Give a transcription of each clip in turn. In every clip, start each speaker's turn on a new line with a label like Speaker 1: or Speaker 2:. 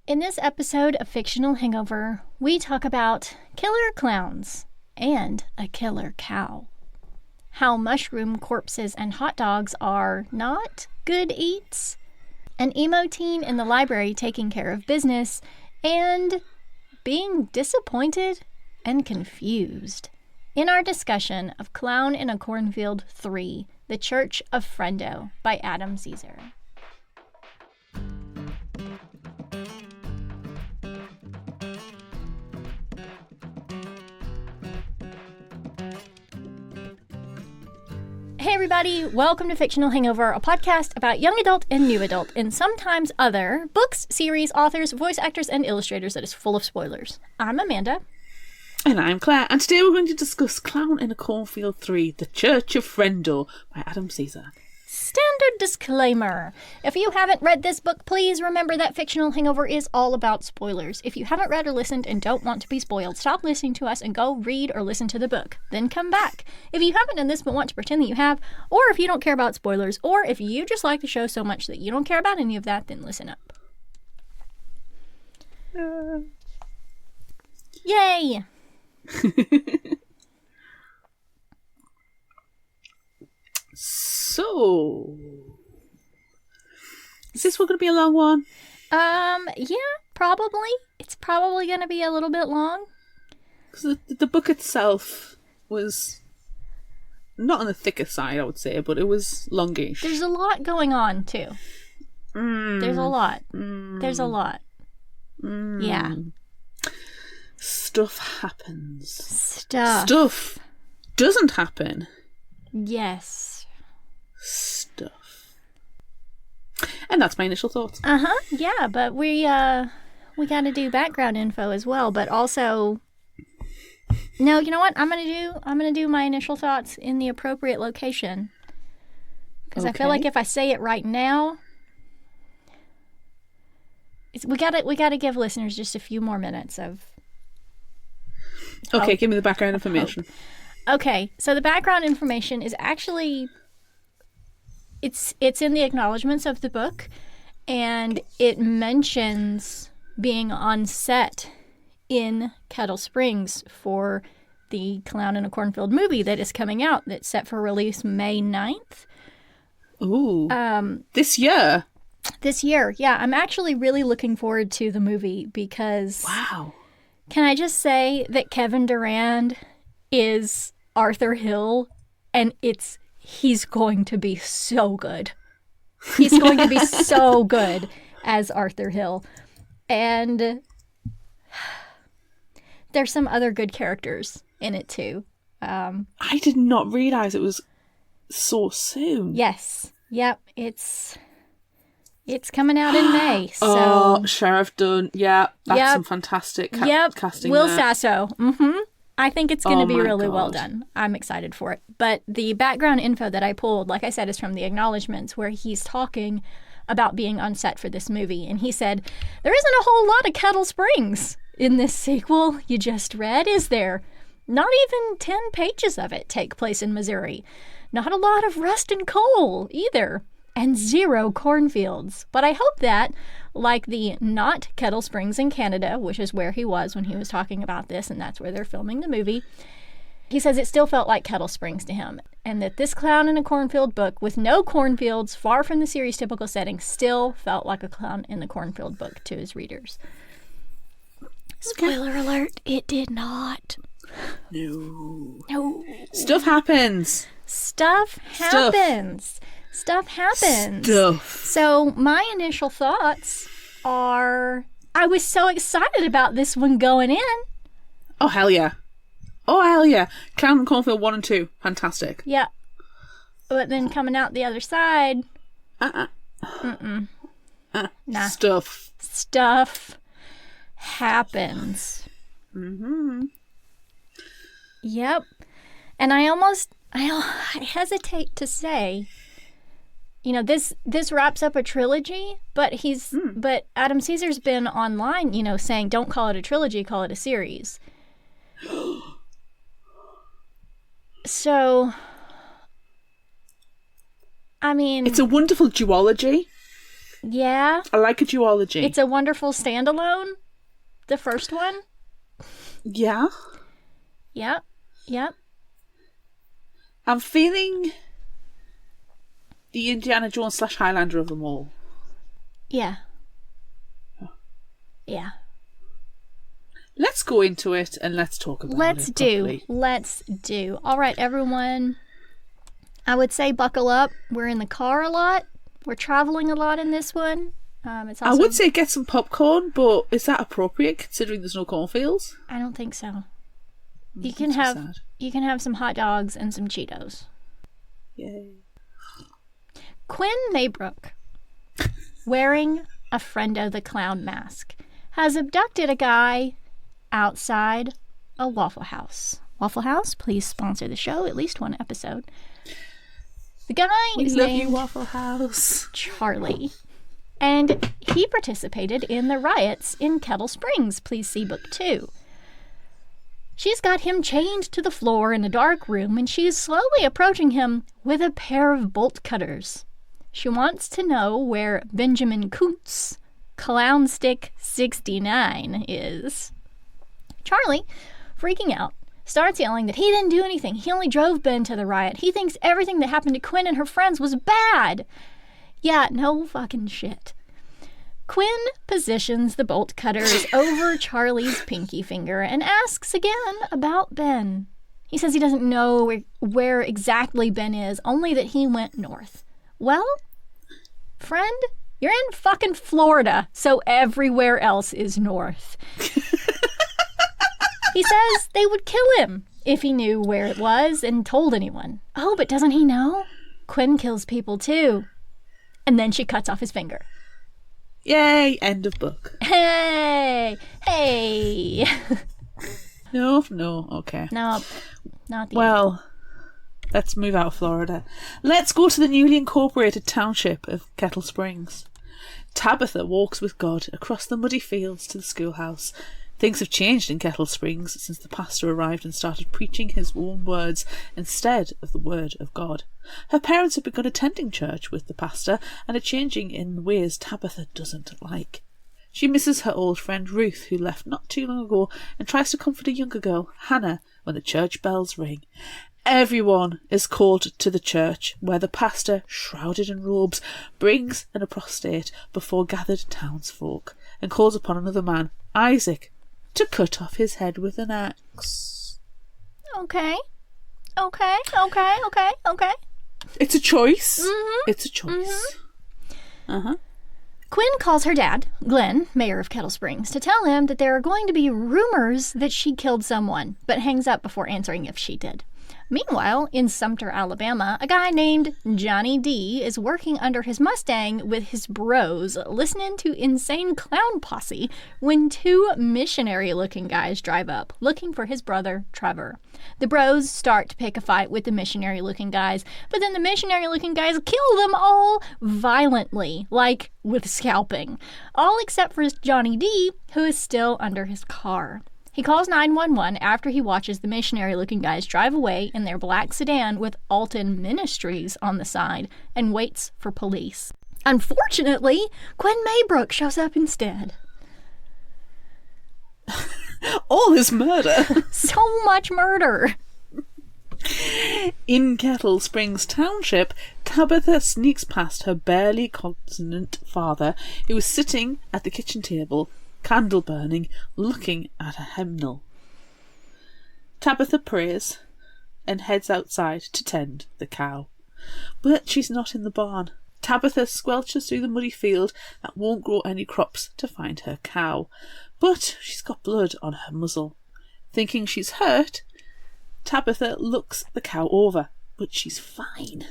Speaker 1: In this episode of Fictional Hangover, we talk about killer clowns and a killer cow. How mushroom corpses and hot dogs are not good eats. An emo teen in the library taking care of business. And being disappointed and confused. In our discussion of Clown in a Cornfield 3, The Church of Frendo by Adam Cesare. Hey everybody, welcome to Fictional Hangover, a podcast about young adult and new adult, and sometimes other books, series, authors, voice actors, and illustrators that is full of spoilers. I'm Amanda.
Speaker 2: And I'm Claire, and today we're going to discuss Clown in a Cornfield 3, The Church of Frendo by Adam Cesare.
Speaker 1: Standard disclaimer. If you haven't read this book, please remember that Fictional Hangover is all about spoilers. If you haven't read or listened and don't want to be spoiled, stop listening to us and go read or listen to the book. Then come back. If you haven't done this but want to pretend that you have, or if you don't care about spoilers, or if you just like the show so much that you don't care about any of that, then listen up. Yay!
Speaker 2: So, is this one going to be a long one?
Speaker 1: Yeah, probably. It's probably going to be a little bit long.
Speaker 2: Because the book itself was not on the thicker side, I would say, but it was longish.
Speaker 1: There's a lot going on, too. There's a lot. There's a lot. Yeah.
Speaker 2: Stuff happens.
Speaker 1: Stuff
Speaker 2: doesn't happen.
Speaker 1: Yes.
Speaker 2: Stuff. And that's my initial thoughts.
Speaker 1: Yeah, but we got to do background info as well, but also no, you know what? I'm going to do my initial thoughts in the appropriate location. Cuz I feel like if I say it right now, we got to give listeners just a few more minutes of
Speaker 2: Okay, give me the background information.
Speaker 1: Okay, so the background information is actually it's in the acknowledgments of the book, and it mentions being on set in Kettle Springs for the Clown in a Cornfield movie that is coming out, that's set for release May 9th.
Speaker 2: Ooh. This year?
Speaker 1: This year, yeah. I'm actually really looking forward to the movie because...
Speaker 2: Wow.
Speaker 1: Can I just say that Kevin Durand is Arthur Hill, and he's going to be so good. He's going to be so good as Arthur Hill. And there's some other good characters in it too.
Speaker 2: I did not realize it was so soon.
Speaker 1: Yes. Yep. It's coming out in May. So.
Speaker 2: Sheriff Dunn. Yeah, that's some fantastic casting.
Speaker 1: Will
Speaker 2: there.
Speaker 1: Sasso. I think it's going to be really well done. I'm excited for it. But the background info that I pulled, like I said, is from the acknowledgments where he's talking about being on set for this movie. And he said, there isn't a whole lot of Kettle Springs in this sequel you just read, is there? Not even 10 pages of it take place in Missouri. Not a lot of rust and coal either. And 0 cornfields. But I hope that, like the not Kettle Springs in Canada, which is where he was when he was talking about this, and that's where they're filming the movie, he says it still felt like Kettle Springs to him, and that this Clown in a Cornfield book, with no cornfields, far from the series' typical setting, still felt like a Clown in the Cornfield book to his readers. Spoiler alert, it did not. No.
Speaker 2: Stuff happens.
Speaker 1: Stuff happens. So my initial thoughts are, I was so excited about this one going in.
Speaker 2: Oh, hell yeah. Clown in Cornfield 1 and 2. Fantastic.
Speaker 1: Yeah. But then coming out the other side. Nah. Stuff happens. Yep. And I hesitate to say, this wraps up a trilogy, but but Adam Caesare's been online, saying don't call it a trilogy, call it a series. So, I mean,
Speaker 2: it's a wonderful duology.
Speaker 1: Yeah.
Speaker 2: I like a duology.
Speaker 1: It's a Wonderful Standalone. The first one.
Speaker 2: Yeah.
Speaker 1: Yep. Yep.
Speaker 2: I'm feeling the Indiana Jones / Highlander of them all.
Speaker 1: Yeah. Yeah.
Speaker 2: Let's go into it and let's talk about
Speaker 1: Let's
Speaker 2: it.
Speaker 1: Let's do. All right, everyone. I would say buckle up. We're in the car a lot. We're traveling a lot in this one. It's also...
Speaker 2: I would say get some popcorn, but is that appropriate considering there's no cornfields?
Speaker 1: I don't think so. You can have some hot dogs and some Cheetos.
Speaker 2: Yay.
Speaker 1: Quinn Maybrook, wearing a Frendo the Clown mask, has abducted a guy outside a Waffle House. Waffle House, please sponsor the show, at least one episode. The guy is named
Speaker 2: Waffle House.
Speaker 1: Charlie, and he participated in the riots in Kettle Springs. Please see book 2. She's got him chained to the floor in a dark room, and she is slowly approaching him with a pair of bolt cutters. She wants to know where Benjamin Kuntz, Clownstick 69, is. Charlie, freaking out, starts yelling that he didn't do anything. He only drove Ben to the riot. He thinks everything that happened to Quinn and her friends was bad. Yeah, no fucking shit. Quinn positions the bolt cutters over Charlie's pinky finger and asks again about Ben. He says he doesn't know where exactly Ben is, only that he went north. Well, friend, you're in fucking Florida, so everywhere else is north. He says they would kill him if he knew where it was and told anyone. Oh, but doesn't he know? Quinn kills people too. And then she cuts off his finger.
Speaker 2: Yay, end of book.
Speaker 1: Hey! Hey!
Speaker 2: No, okay.
Speaker 1: No, not the
Speaker 2: Well, let's move out of Florida. Let's go to the newly incorporated township of Kettle Springs. Tabitha walks with God across the muddy fields to the schoolhouse. Things have changed in Kettle Springs since the pastor arrived and started preaching his own words instead of the word of God. Her parents have begun attending church with the pastor and are changing in ways Tabitha doesn't like. She misses her old friend Ruth, who left not too long ago, and tries to comfort a younger girl, Hannah, when the church bells ring. Everyone is called to the church, where the pastor, shrouded in robes, brings in a prostate before gathered townsfolk, and calls upon another man, Isaac, to cut off his head with an axe.
Speaker 1: Okay.
Speaker 2: It's a choice.
Speaker 1: Mm-hmm.
Speaker 2: It's a choice. Mm-hmm.
Speaker 1: Quinn calls her dad, Glenn, mayor of Kettle Springs, to tell him that there are going to be rumors that she killed someone, but hangs up before answering if she did. Meanwhile, in Sumter, Alabama, a guy named Johnny D is working under his Mustang with his bros, listening to Insane Clown Posse, when 2 missionary-looking guys drive up, looking for his brother, Trevor. The bros start to pick a fight with the missionary-looking guys, but then the missionary-looking guys kill them all violently, like with scalping, all except for Johnny D, who is still under his car. He calls 911 after he watches the missionary-looking guys drive away in their black sedan with Alton Ministries on the side and waits for police. Unfortunately, Quinn Maybrook shows up instead.
Speaker 2: All this murder.
Speaker 1: So much murder.
Speaker 2: In Kettle Springs Township, Tabitha sneaks past her barely cognizant father, who is sitting at the kitchen table, candle burning, looking at a hymnal. Tabitha prays and heads outside to tend the cow. But she's not in the barn. Tabitha squelches through the muddy field that won't grow any crops to find her cow. But she's got blood on her muzzle. Thinking she's hurt, Tabitha looks the cow over, but she's fine.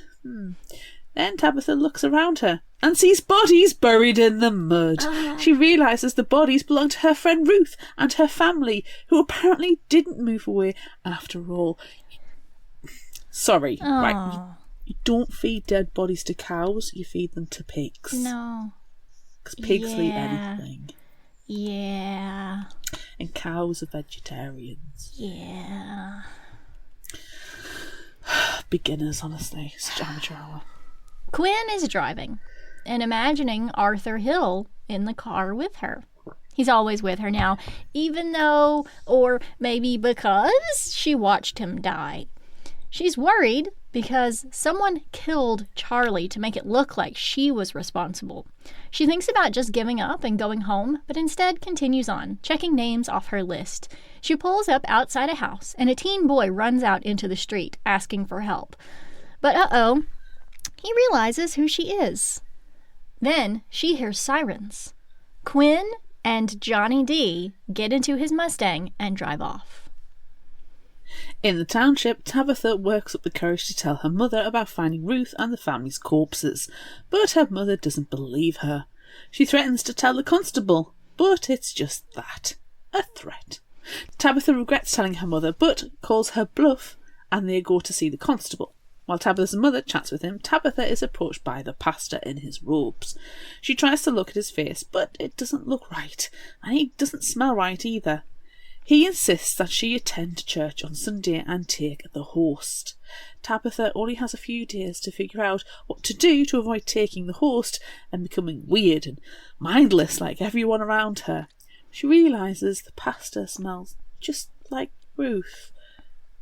Speaker 2: Then Tabitha looks around her and sees bodies buried in the mud. She realises the bodies belong to her friend Ruth and her family, who apparently didn't move away after all. Sorry, right? You don't feed dead bodies to cows, you feed them to pigs.
Speaker 1: No.
Speaker 2: Because pigs will eat anything.
Speaker 1: Yeah.
Speaker 2: And cows are vegetarians.
Speaker 1: Yeah.
Speaker 2: Beginners, honestly. Such amateur hour.
Speaker 1: Quinn is driving. and imagining Arthur Hill in the car with her. He's always with her now, even though, or maybe because, she watched him die. She's worried because someone killed Charlie to make it look like she was responsible. She thinks about just giving up and going home, but instead continues on, checking names off her list. She pulls up outside a house, and a teen boy runs out into the street, asking for help. But uh-oh, he realizes who she is. Then she hears sirens. Quinn and Johnny D get into his Mustang and drive off.
Speaker 2: In the township, Tabitha works up the courage to tell her mother about finding Ruth and the family's corpses, but her mother doesn't believe her. She threatens to tell the constable, but it's just that, a threat. Tabitha regrets telling her mother, but calls her bluff, and they go to see the constable. While Tabitha's mother chats with him, Tabitha is approached by the pastor in his robes. She tries to look at his face, but it doesn't look right, and he doesn't smell right either. He insists that she attend church on Sunday and take the host. Tabitha only has a few days to figure out what to do to avoid taking the host and becoming weird and mindless like everyone around her. She realises the pastor smells just like Ruth,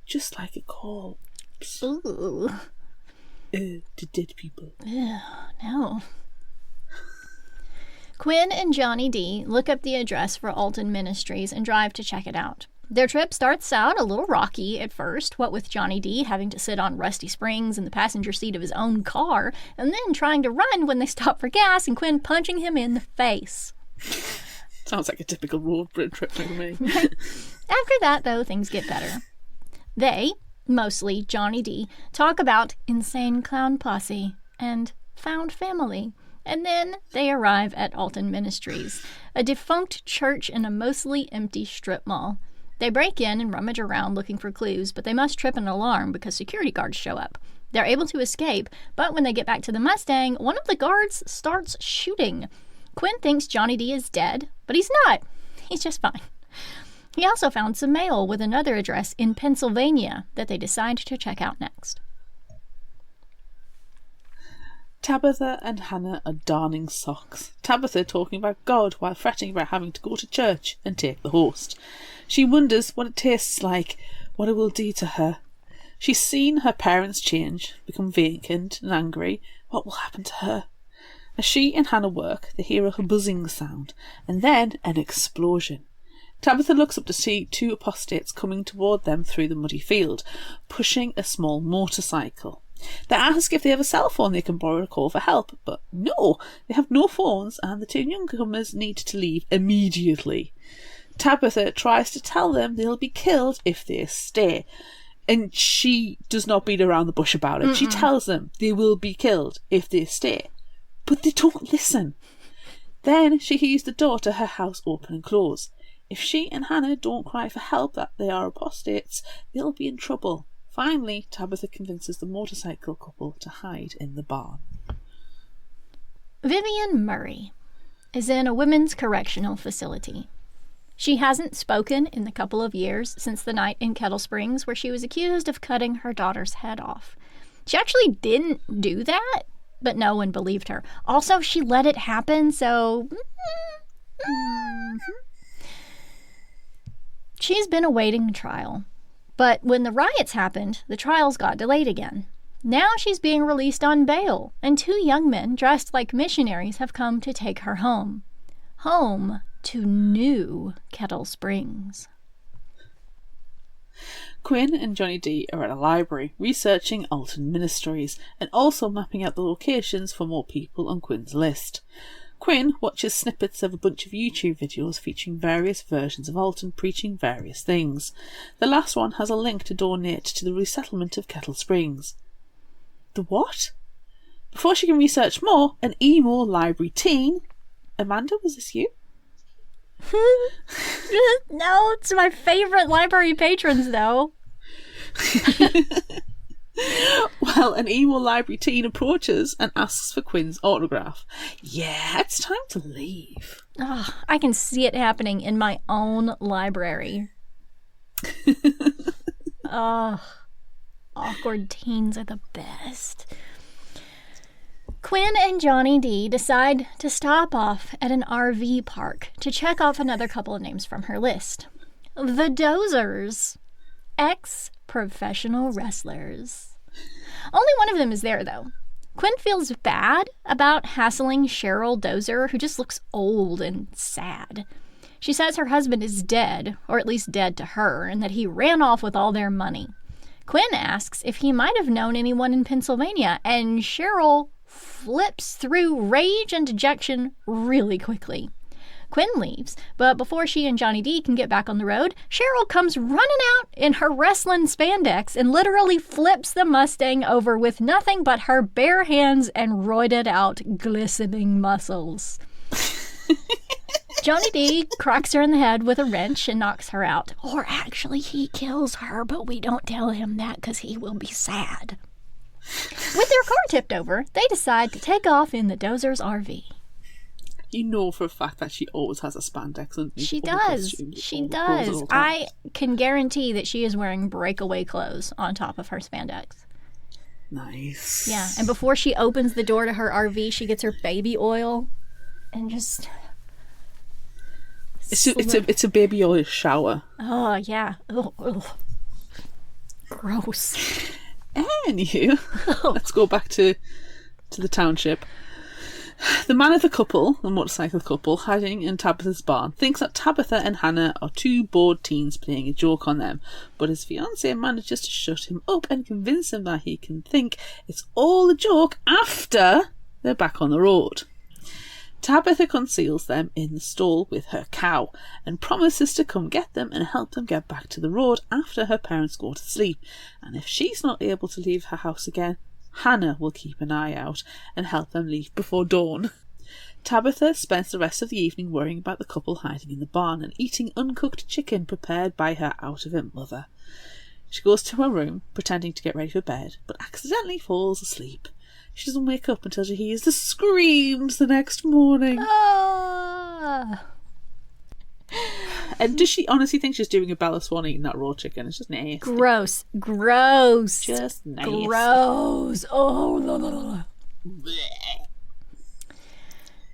Speaker 2: just like a corpse.
Speaker 1: Ooh.
Speaker 2: To dead people.
Speaker 1: Ew, no. Quinn and Johnny D look up the address for Alton Ministries and drive to check it out. Their trip starts out a little rocky at first, what with Johnny D having to sit on rusty springs in the passenger seat of his own car, and then trying to run when they stop for gas and Quinn punching him in the face.
Speaker 2: Sounds like a typical road trip for me.
Speaker 1: After that, though, things get better. They, mostly Johnny D, talk about insane clown posse and found family. And then they arrive at Alton Ministries, a defunct church in a mostly empty strip mall. They break in and rummage around looking for clues, but they must trip an alarm because security guards show up. They're able to escape, but when they get back to the Mustang, one of the guards starts shooting. Quinn thinks Johnny D is dead, but he's not. He's just fine. He also found some mail with another address in Pennsylvania that they decide to check out next.
Speaker 2: Tabitha and Hannah are darning socks. Tabitha talking about God while fretting about having to go to church and take the host. She wonders what it tastes like, what it will do to her. She's seen her parents change, become vacant and angry. What will happen to her? As she and Hannah work, they hear a buzzing sound, and then an explosion. Tabitha looks up to see two apostates coming toward them through the muddy field, pushing a small motorcycle. They ask if they have a cell phone they can borrow to call for help, but no, they have no phones and the two newcomers need to leave immediately. Tabitha tries to tell them they'll be killed if they stay, and she does not beat around the bush about it. Mm-mm. She tells them they will be killed if they stay, but they don't listen. Then she hears the door to her house open and close. If she and Hannah don't cry for help that they are apostates, they'll be in trouble. Finally, Tabitha convinces the motorcycle couple to hide in the barn.
Speaker 1: Vivian Murray is in a women's correctional facility. She hasn't spoken in the couple of years since the night in Kettle Springs where she was accused of cutting her daughter's head off. She actually didn't do that, but no one believed her. Also, she let it happen, so... She's been awaiting trial. But when the riots happened, the trials got delayed again. Now she's being released on bail, and two young men dressed like missionaries have come to take her home. Home to new Kettle Springs.
Speaker 2: Quinn and Johnny D are at a library researching Alton Ministries and also mapping out the locations for more people on Quinn's list. Quinn watches snippets of a bunch of YouTube videos featuring various versions of Alton preaching various things. The last one has a link to donate to the resettlement of Kettle Springs. The what? Before she can research more, an emo library teen... Amanda, was this you?
Speaker 1: No, it's my favorite library patrons, though.
Speaker 2: Well, an emo library teen approaches and asks for Quinn's autograph. Yeah, it's time to leave.
Speaker 1: Oh, I can see it happening in my own library. Oh, awkward teens are the best. Quinn and Johnny D decide to stop off at an RV park to check off another couple of names from her list. The Dozers. Ex-professional wrestlers. Only one of them is there, though. Quinn feels bad about hassling Cheryl Dozer, who just looks old and sad. She says her husband is dead, or at least dead to her, and that he ran off with all their money. Quinn asks if he might have known anyone in Pennsylvania, and Cheryl flips through rage and dejection really quickly. Quinn leaves, but before she and Johnny D can get back on the road, Cheryl comes running out in her wrestling spandex and literally flips the Mustang over with nothing but her bare hands and roided out, glistening muscles. Johnny D cracks her in the head with a wrench and knocks her out. Or actually, he kills her, but we don't tell him that because he will be sad. With their car tipped over, they decide to take off in the Dozer's RV.
Speaker 2: You know for a fact that she always has a spandex underneath.
Speaker 1: She does. She does. I can guarantee that she is wearing breakaway clothes on top of her spandex.
Speaker 2: Nice.
Speaker 1: Yeah, and before she opens the door to her RV, she gets her baby oil and just...
Speaker 2: It's a baby oil shower.
Speaker 1: Oh, yeah. Ugh. Gross.
Speaker 2: Anywho, let's go back to the township. The man of the couple, the motorcycle couple, hiding in Tabitha's barn, thinks that Tabitha and Hannah are two bored teens playing a joke on them, but his fiancée manages to shut him up and convince him that he can think it's all a joke after they're back on the road. Tabitha conceals them in the stall with her cow and promises to come get them and help them get back to the road after her parents go to sleep, and if she's not able to leave her house again, Hannah will keep an eye out and help them leave before dawn. Tabitha spends the rest of the evening worrying about the couple hiding in the barn and eating uncooked chicken prepared by her out-of-it mother. She goes to her room, pretending to get ready for bed, but accidentally falls asleep. She doesn't wake up until she hears the screams the next morning.
Speaker 1: Ah.
Speaker 2: And does she honestly think she's doing a Bella Swan eating that raw chicken? It's just nasty.
Speaker 1: Gross.
Speaker 2: Just nasty.
Speaker 1: Gross. Oh, la, la, la.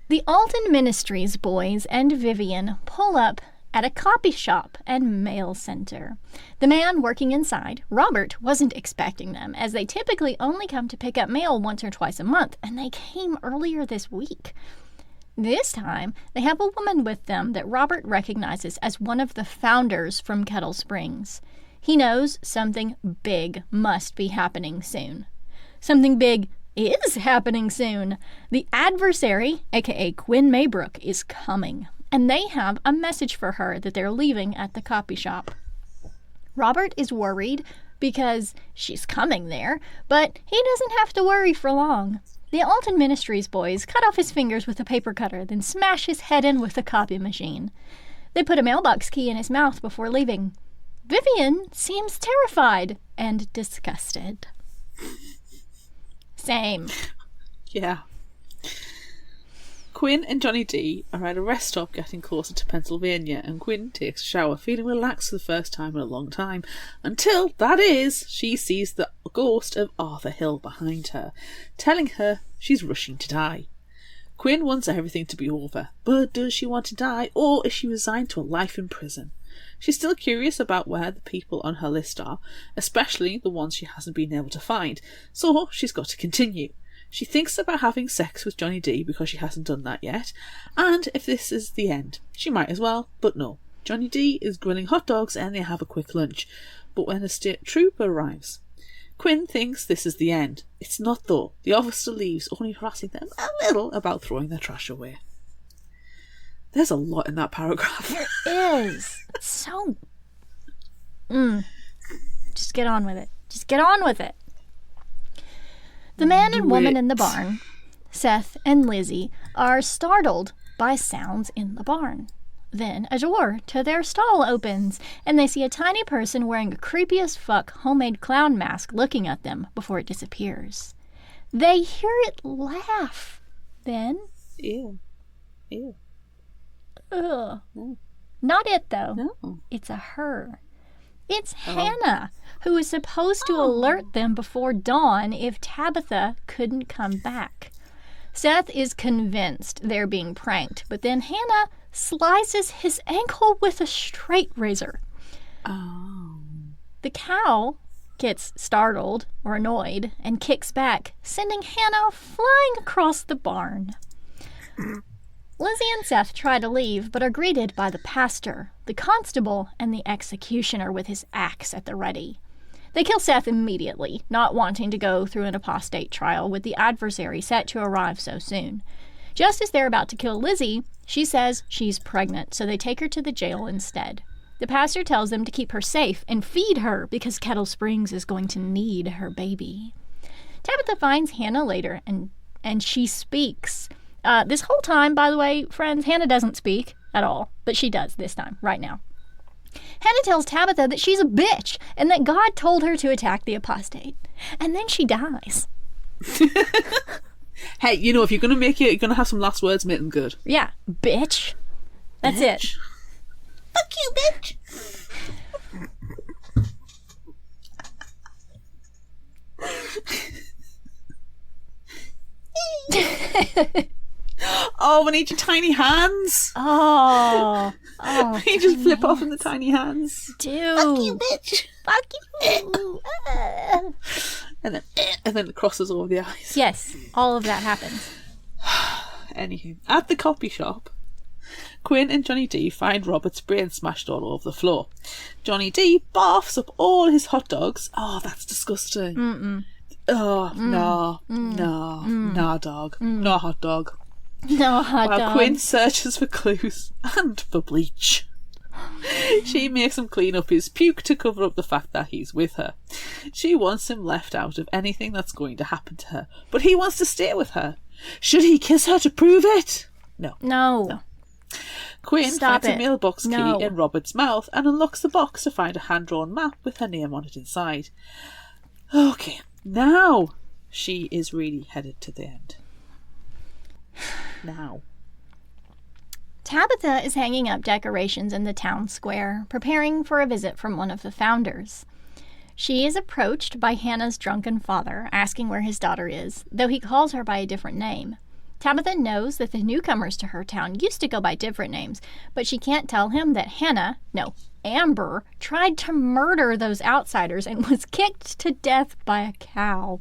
Speaker 1: The Alton Ministries boys and Vivian pull up at a copy shop and mail center. The man working inside, Robert, wasn't expecting them, as they typically only come to pick up mail once or twice a month, and they came earlier this week. This time, they have a woman with them that Robert recognizes as one of the founders from Kettle Springs. He knows something big must be happening soon. Something big is happening soon. The adversary, aka Quinn Maybrook, is coming, and they have a message for her that they're leaving at the copy shop. Robert is worried because she's coming there, but he doesn't have to worry for long. The Alton Ministries boys cut off his fingers with a paper cutter, then smash his head in with a copy machine. They put a mailbox key in his mouth before leaving. Vivian seems terrified and disgusted. Same.
Speaker 2: Yeah. Quinn and Johnny D are at a rest stop getting closer to Pennsylvania, and Quinn takes a shower, feeling relaxed for the first time in a long time, until, that is, she sees the ghost of Arthur Hill behind her, telling her she's rushing to die. Quinn wants everything to be over, but does she want to die, or is she resigned to a life in prison? She's still curious about where the people on her list are, especially the ones she hasn't been able to find, so she's got to continue. She thinks about having sex with Johnny D because she hasn't done that yet, and if this is the end, she might as well, but no. Johnny D is grilling hot dogs and they have a quick lunch, but when a state trooper arrives, Quinn thinks this is the end. It's not though. The officer leaves, only harassing them a little about throwing their trash away. There's a lot in that paragraph.
Speaker 1: There is. It's so... Just get on with it. Just get on with it. The man and woman in the barn, Seth and Lizzie, are startled by sounds in the barn. Then a door to their stall opens, and they see a tiny person wearing a creepy as fuck homemade clown mask looking at them before it disappears. They hear it laugh. Then...
Speaker 2: Ew.
Speaker 1: Ugh.
Speaker 2: No.
Speaker 1: Not it, though.
Speaker 2: No.
Speaker 1: It's a her. It's Hannah, who is supposed to alert them before dawn if Tabitha couldn't come back. Seth is convinced they're being pranked, but then Hannah slices his ankle with a straight razor.
Speaker 2: Oh.
Speaker 1: The cow gets startled or annoyed and kicks back, sending Hannah flying across the barn. Lizzie and Seth try to leave, but are greeted by the pastor, the constable, and the executioner with his axe at the ready. They kill Seth immediately, not wanting to go through an apostate trial with the adversary set to arrive so soon. Just as they're about to kill Lizzie, she says she's pregnant, so they take her to the jail instead. The pastor tells them to keep her safe and feed her because Kettle Springs is going to need her baby. Tabitha finds Hannah later, and she speaks. This whole time, by the way, friends, Hannah doesn't speak at all, but she does this time, right now. Hannah tells Tabitha that she's a bitch and that God told her to attack the apostate. And then she dies.
Speaker 2: Hey, you know, if you're going to make it, you're going to have some last words, make them good.
Speaker 1: Yeah, bitch. That's
Speaker 2: bitch.
Speaker 1: it.
Speaker 2: Fuck you, bitch. Oh, we need your tiny hands.
Speaker 1: Oh,
Speaker 2: you just flip off in the tiny hands.
Speaker 1: Dude.
Speaker 2: Fuck you, bitch.
Speaker 1: Fuck you.
Speaker 2: And then it crosses over the eyes.
Speaker 1: Yes, all of that happens.
Speaker 2: Anywho, at the copy shop, Quinn and Johnny D find Robert's brain smashed all over the floor. Johnny D barfs up all his hot dogs. Oh, that's disgusting.
Speaker 1: Mm-mm.
Speaker 2: Oh, no, dog. No hot dog.
Speaker 1: No hot dog.
Speaker 2: While Quinn searches for clues and for bleach. She makes him clean up his puke to cover up the fact that he's with her. She wants him left out of anything that's going to happen to her, but he wants to stay with her. Should he kiss her to prove it? No. Quinn finds a mailbox key in Robert's mouth and unlocks the box to find a hand-drawn map with her name on it inside. Okay, now she is really headed to the end. Now.
Speaker 1: Tabitha is hanging up decorations in the town square, preparing for a visit from one of the founders. She is approached by Hannah's drunken father, asking where his daughter is, though he calls her by a different name. Tabitha knows that the newcomers to her town used to go by different names, but she can't tell him that Amber, tried to murder those outsiders and was kicked to death by a cow.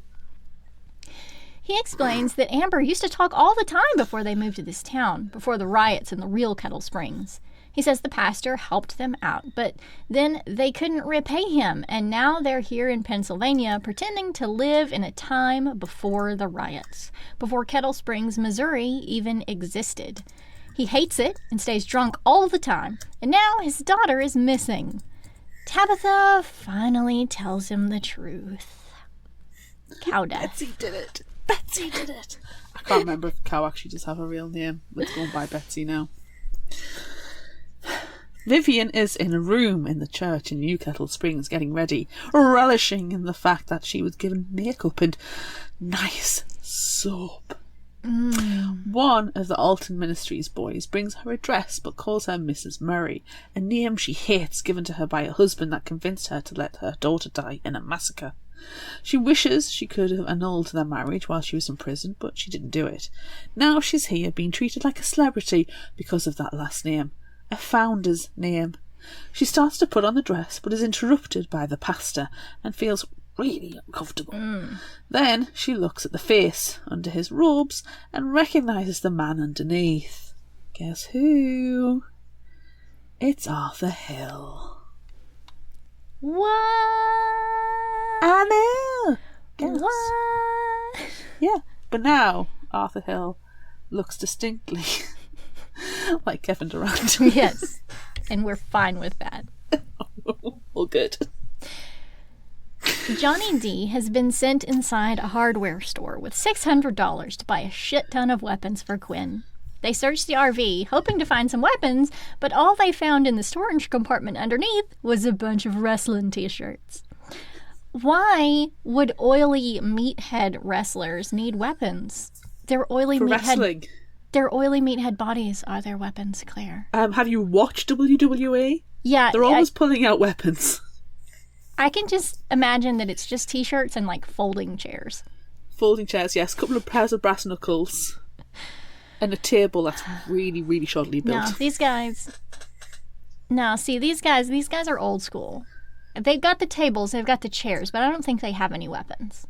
Speaker 1: He explains that Amber used to talk all the time before they moved to this town, before the riots in the real Kettle Springs. He says the pastor helped them out, but then they couldn't repay him, and now they're here in Pennsylvania pretending to live in a time before the riots, before Kettle Springs, Missouri even existed. He hates it and stays drunk all the time, and now his daughter is missing. Tabitha finally tells him the truth. Cow death.
Speaker 2: Betsy did it. Betsy did it. I can't remember if cow actually does have a real name. Let's go and buy Betsy now. Vivian is in a room in the church in New Kettle Springs getting ready, relishing in the fact that she was given makeup and nice soap. One of the Alton Ministries boys brings her a dress but calls her Mrs. Murray, a name she hates given to her by a husband that convinced her to let her daughter die in a massacre. She wishes she could have annulled their marriage while she was in prison, but she didn't do it. Now she's here being treated like a celebrity because of that last name. A founder's name. She starts to put on the dress but is interrupted by the pastor and feels really uncomfortable. Then she looks at the face under his robes and recognises the man underneath. Guess who? It's Arthur Hill.
Speaker 1: What?
Speaker 2: I know. Guess.
Speaker 1: What?
Speaker 2: Yeah, but now Arthur Hill looks distinctly like Kevin Durant.
Speaker 1: Yes, and we're fine with that.
Speaker 2: All good.
Speaker 1: Johnny D has been sent inside a hardware store with $600 to buy a shit ton of weapons for Quinn. They searched the RV, hoping to find some weapons, but all they found in the storage compartment underneath was a bunch of wrestling t-shirts. Why would oily meathead wrestlers need weapons? Their oily meathead bodies are their weapons, Claire.
Speaker 2: Have you watched WWE?
Speaker 1: Yeah.
Speaker 2: They're always pulling out weapons.
Speaker 1: I can just imagine that it's just t-shirts and like folding chairs.
Speaker 2: Folding chairs, yes. A couple of pairs of brass knuckles. And a table that's really, really shoddily built.
Speaker 1: No, these guys are old school. They've got the tables, they've got the chairs, but I don't think they have any weapons.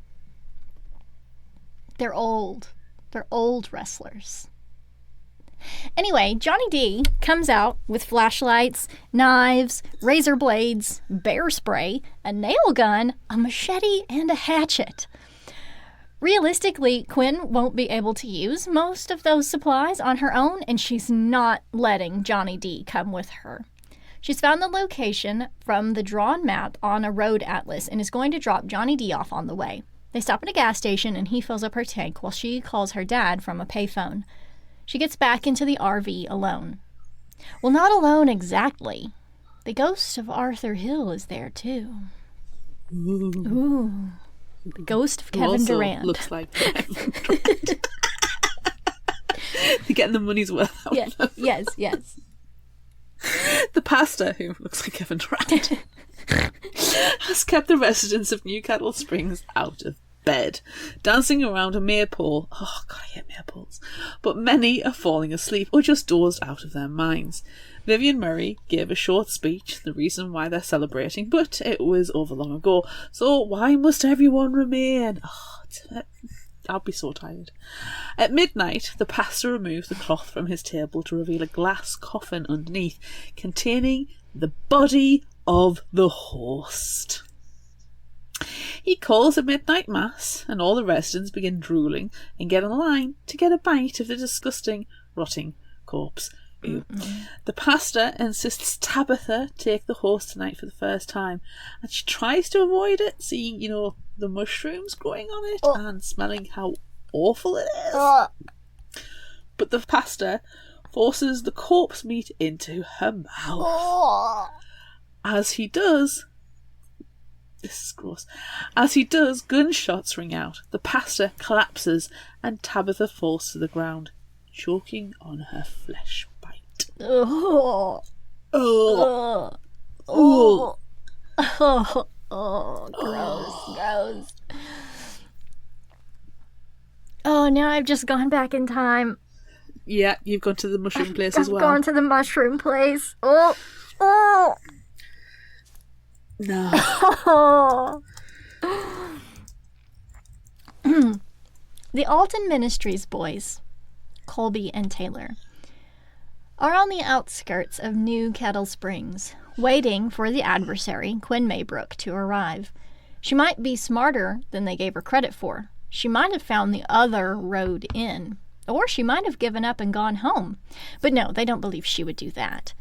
Speaker 1: They're old. They're old wrestlers. Anyway, Johnny D comes out with flashlights, knives, razor blades, bear spray, a nail gun, a machete, and a hatchet. Realistically, Quinn won't be able to use most of those supplies on her own, and she's not letting Johnny D come with her. She's found the location from the drawn map on a road atlas and is going to drop Johnny D off on the way. They stop at a gas station and he fills up her tank while she calls her dad from a payphone. She gets back into the RV alone. Well, not alone exactly. The ghost of Arthur Hill is there too. Ooh. The ghost of Kevin
Speaker 2: also
Speaker 1: Durant.
Speaker 2: Looks like Kevin Durant. They're getting the money's worth out of them.
Speaker 1: Yes.
Speaker 2: The pastor, who looks like Kevin Durant, has kept the residents of New Kettle Springs out of bed, dancing around a maypole. Oh, God, I hate maypoles. But many are falling asleep or just dozed out of their minds. Vivian Murray gave a short speech, the reason why they're celebrating, but it was over long ago. So why must everyone remain? Oh, I'll be so tired. At midnight, the pastor removes the cloth from his table to reveal a glass coffin underneath, containing the body of the host. He calls a midnight mass, and all the residents begin drooling and get in line to get a bite of the disgusting, rotting corpse. The pastor insists Tabitha take the host tonight for the first time, and she tries to avoid it, seeing, the mushrooms growing on it and smelling how awful it is. But the pastor forces the corpse meat into her mouth. As he does, this is gross. As he does, gunshots ring out. The pastor collapses and Tabitha falls to the ground, choking on her flesh bite.
Speaker 1: Oh, gross. Oh, now I've just gone back in time.
Speaker 2: Yeah, you've gone to the mushroom place as well.
Speaker 1: I've gone to the mushroom place. Oh.
Speaker 2: No.
Speaker 1: The Alton Ministries boys, Colby and Taylor, are on the outskirts of New Kettle Springs, waiting for the adversary, Quinn Maybrook, to arrive. She might be smarter than they gave her credit for. She might have found the other road in, or she might have given up and gone home. But no, they don't believe she would do that.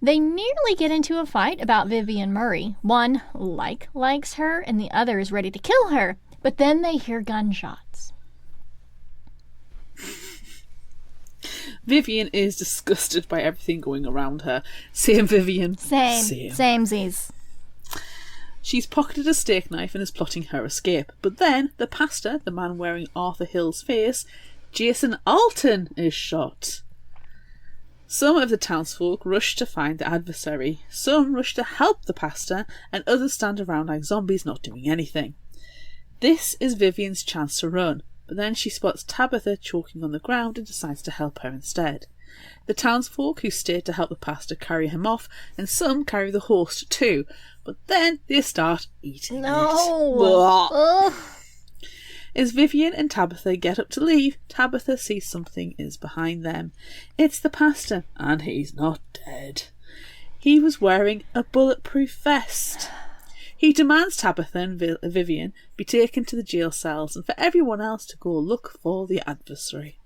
Speaker 1: They nearly get into a fight about Vivian Murray. One likes her, and the other is ready to kill her. But then they hear gunshots.
Speaker 2: Vivian is disgusted by everything going around her. Same Vivian.
Speaker 1: Samesies.
Speaker 2: She's pocketed a steak knife and is plotting her escape. But then the pastor, the man wearing Arthur Hill's face, Jason Alton, is shot. Some of the townsfolk rush to find the adversary. Some rush to help the pastor, and others stand around like zombies not doing anything. This is Vivian's chance to run, but then she spots Tabitha choking on the ground and decides to help her instead. The townsfolk who stayed to help the pastor carry him off, and some carry the host too, but then they start eating it.
Speaker 1: No!
Speaker 2: As Vivian and Tabitha get up to leave, Tabitha sees something is behind them. It's the pastor, and he's not dead. He was wearing a bulletproof vest. He demands Tabitha and Vivian be taken to the jail cells and for everyone else to go look for the adversary.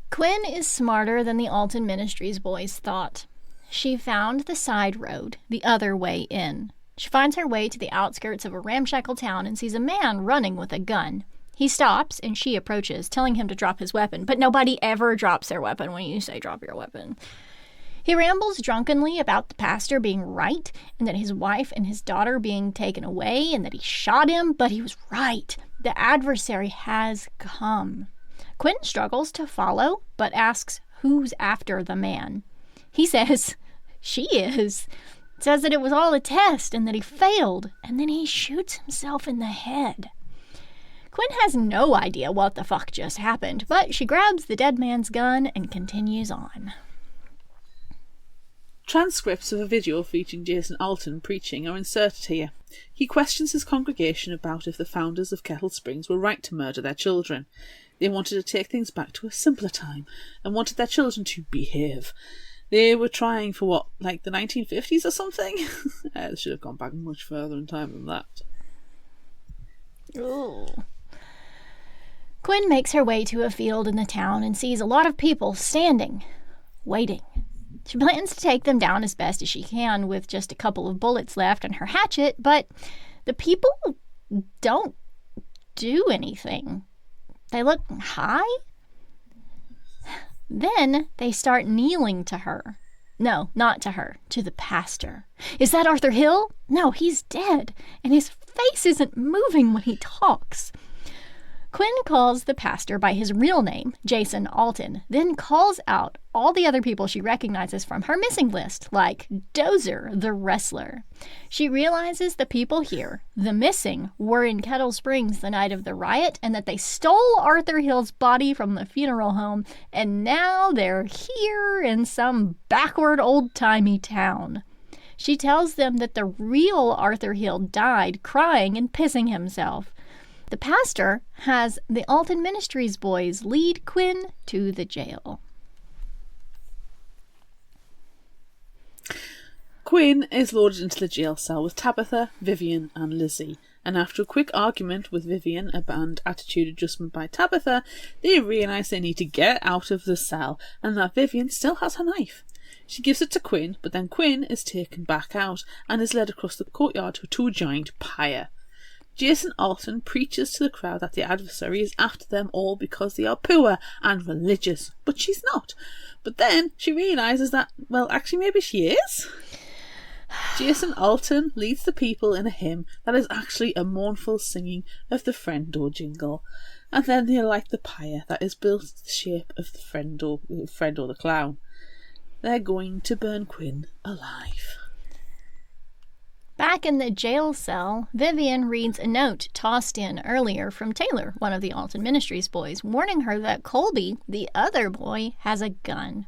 Speaker 1: Quinn is smarter than the Alton Ministries boys thought. She found the side road, the other way in. She finds her way to the outskirts of a ramshackle town and sees a man running with a gun. He stops and she approaches, telling him to drop his weapon, but nobody ever drops their weapon when you say drop your weapon. He rambles drunkenly about the pastor being right, and that his wife and his daughter being taken away, and that he shot him, but he was right. The adversary has come. Quinn struggles to follow, but asks who's after the man. He says she is. Says that it was all a test and that he failed, and then he shoots himself in the head. Quinn has no idea what the fuck just happened, but she grabs the dead man's gun and continues on.
Speaker 2: Transcripts of a video featuring Jason Alton preaching are inserted here. He questions his congregation about if the founders of Kettle Springs were right to murder their children. They wanted to take things back to a simpler time and wanted their children to behave. They were trying for what, like the 1950s or something? They should have gone back much further in time than that.
Speaker 1: Ooh. Quinn makes her way to a field in the town and sees a lot of people standing, waiting. She plans to take them down as best as she can with just a couple of bullets left and her hatchet, but the people don't do anything. They look high. Then they start kneeling to her. No, not to her, to the pastor. Is that Arthur Hill? No, he's dead, and his face isn't moving when he talks. Quinn calls the pastor by his real name, Jason Alton, then calls out all the other people she recognizes from her missing list, like Dozer, the wrestler. She realizes the people here, the missing, were in Kettle Springs the night of the riot, and that they stole Arthur Hill's body from the funeral home, and now they're here in some backward old-timey town. She tells them that the real Arthur Hill died crying and pissing himself. The pastor has the Alton Ministries boys lead Quinn to the jail.
Speaker 2: Quinn is loaded into the jail cell with Tabitha, Vivian and Lizzie, and after a quick argument with Vivian and attitude adjustment by Tabitha, they realise they need to get out of the cell and that Vivian still has her knife. She gives it to Quinn, but then Quinn is taken back out and is led across the courtyard to a giant pyre. Jason Alton preaches to the crowd that the adversary is after them all because they are poor and religious, but she's not. But then she realises that, well, actually maybe she is. Jason Alton leads the people in a hymn that is actually a mournful singing of the Frendo jingle, and then they light the pyre that is built in the shape of the Frendo the clown. They're going to burn Quinn alive.
Speaker 1: Back in the jail cell, Vivian reads a note tossed in earlier from Taylor, one of the Alton Ministries boys, warning her that Colby, the other boy, has a gun.